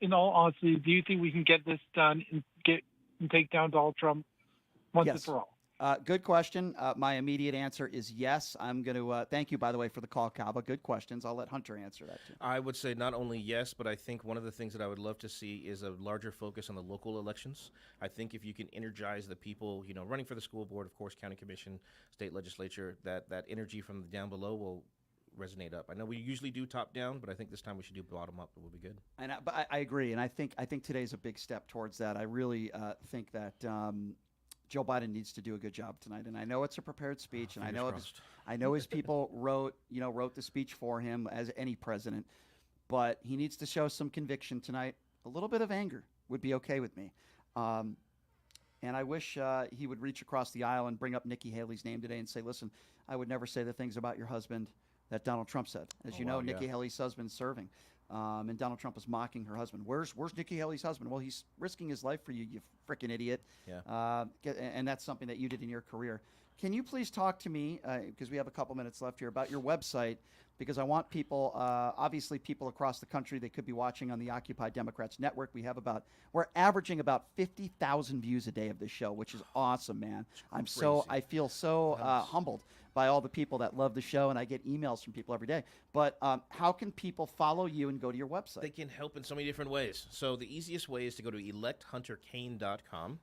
In all honesty, do you think we can get this done and take down Donald Trump once and Yes. for all? Good question. My immediate answer is yes. I'm going to thank you, by the way, for the call, Kava. Good questions. I'll let Hunter answer that, too. I would say not only yes, but I think one of the things that I would love to see is a larger focus on the local elections. I think if you can energize the people, running for the school board, of course, county commission, state legislature, that energy from the down below will resonate up. I know we usually do top down, but I think this time we should do bottom up. It will be good. And I agree, and I think today's a big step towards that. I really think that Joe Biden needs to do a good job tonight. And I know it's a prepared speech, and I know his people wrote the speech for him, as any president. But he needs to show some conviction tonight. A little bit of anger would be okay with me. And I wish he would reach across the aisle and bring up Nikki Haley's name today and say, "Listen, I would never say the things about your husband that Donald Trump said." As you know, Nikki Haley's husband's serving. And Donald Trump was mocking her husband. Where's Nikki Haley's husband? Well, he's risking his life for you, you frickin' idiot. Yeah. And that's something that you did in your career. Can you please talk to me, because we have a couple minutes left here, about your website? Because I want people, obviously people across the country, they could be watching on the Occupy Democrats Network. We're averaging about 50,000 views a day of this show, which is awesome, man. I feel so humbled by all the people that love the show, and I get emails from people every day. But how can people follow you and go to your website? They can help in so many different ways. So the easiest way is to go to electhunterkane.com.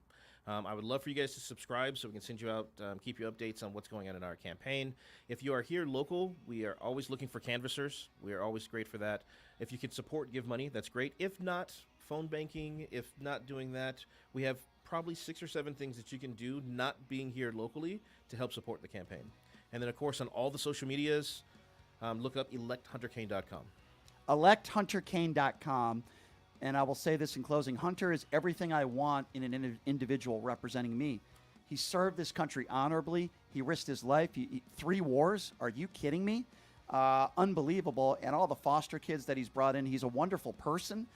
I would love for you guys to subscribe so we can send you out, keep you updates on what's going on in our campaign. If you are here local, we are always looking for canvassers. We are always great for that. If you can support, give money, that's great. If not, phone banking. If not doing that, we have probably 6 or 7 things that you can do not being here locally to help support the campaign. And then, of course, on all the social medias, look up electhunterkane.com. electhunterkane.com. And I will say this in closing. Hunter is everything I want in an individual representing me. He served this country honorably. He risked his life. 3 wars. Are you kidding me? Unbelievable. And all the foster kids that he's brought in. He's a wonderful person,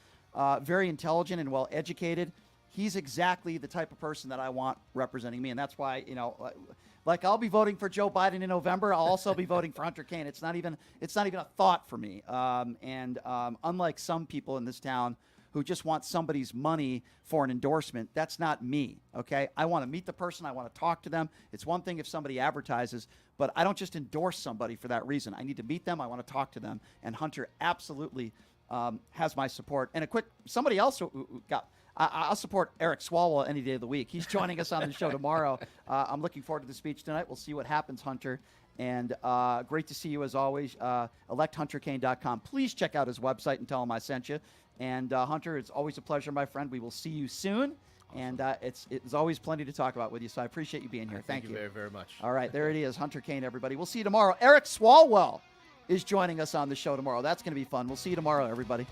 very intelligent and well-educated. He's exactly the type of person that I want representing me. And that's why, like I'll be voting for Joe Biden in November. I'll also be voting for Hunter Kane. It's not even a thought for me. And unlike some people in this town who just wants somebody's money for an endorsement. That's not me, okay? I want to meet the person. I want to talk to them. It's one thing if somebody advertises, but I don't just endorse somebody for that reason. I need to meet them. I want to talk to them. And Hunter absolutely has my support. And somebody else who got, I'll support Eric Swalwell any day of the week. He's joining us on the show tomorrow. I'm looking forward to the speech tonight. We'll see what happens, Hunter. And great to see you as always. ElectHunterKane.com. Please check out his website and tell him I sent you. And Hunter, it's always a pleasure, my friend. We will see you soon. And it's always plenty to talk about with you. So I appreciate you being here. Thank you very, very much. All right, there it is, Hunter Kane, everybody. We'll see you tomorrow. Eric Swalwell is joining us on the show tomorrow. That's going to be fun. We'll see you tomorrow, everybody.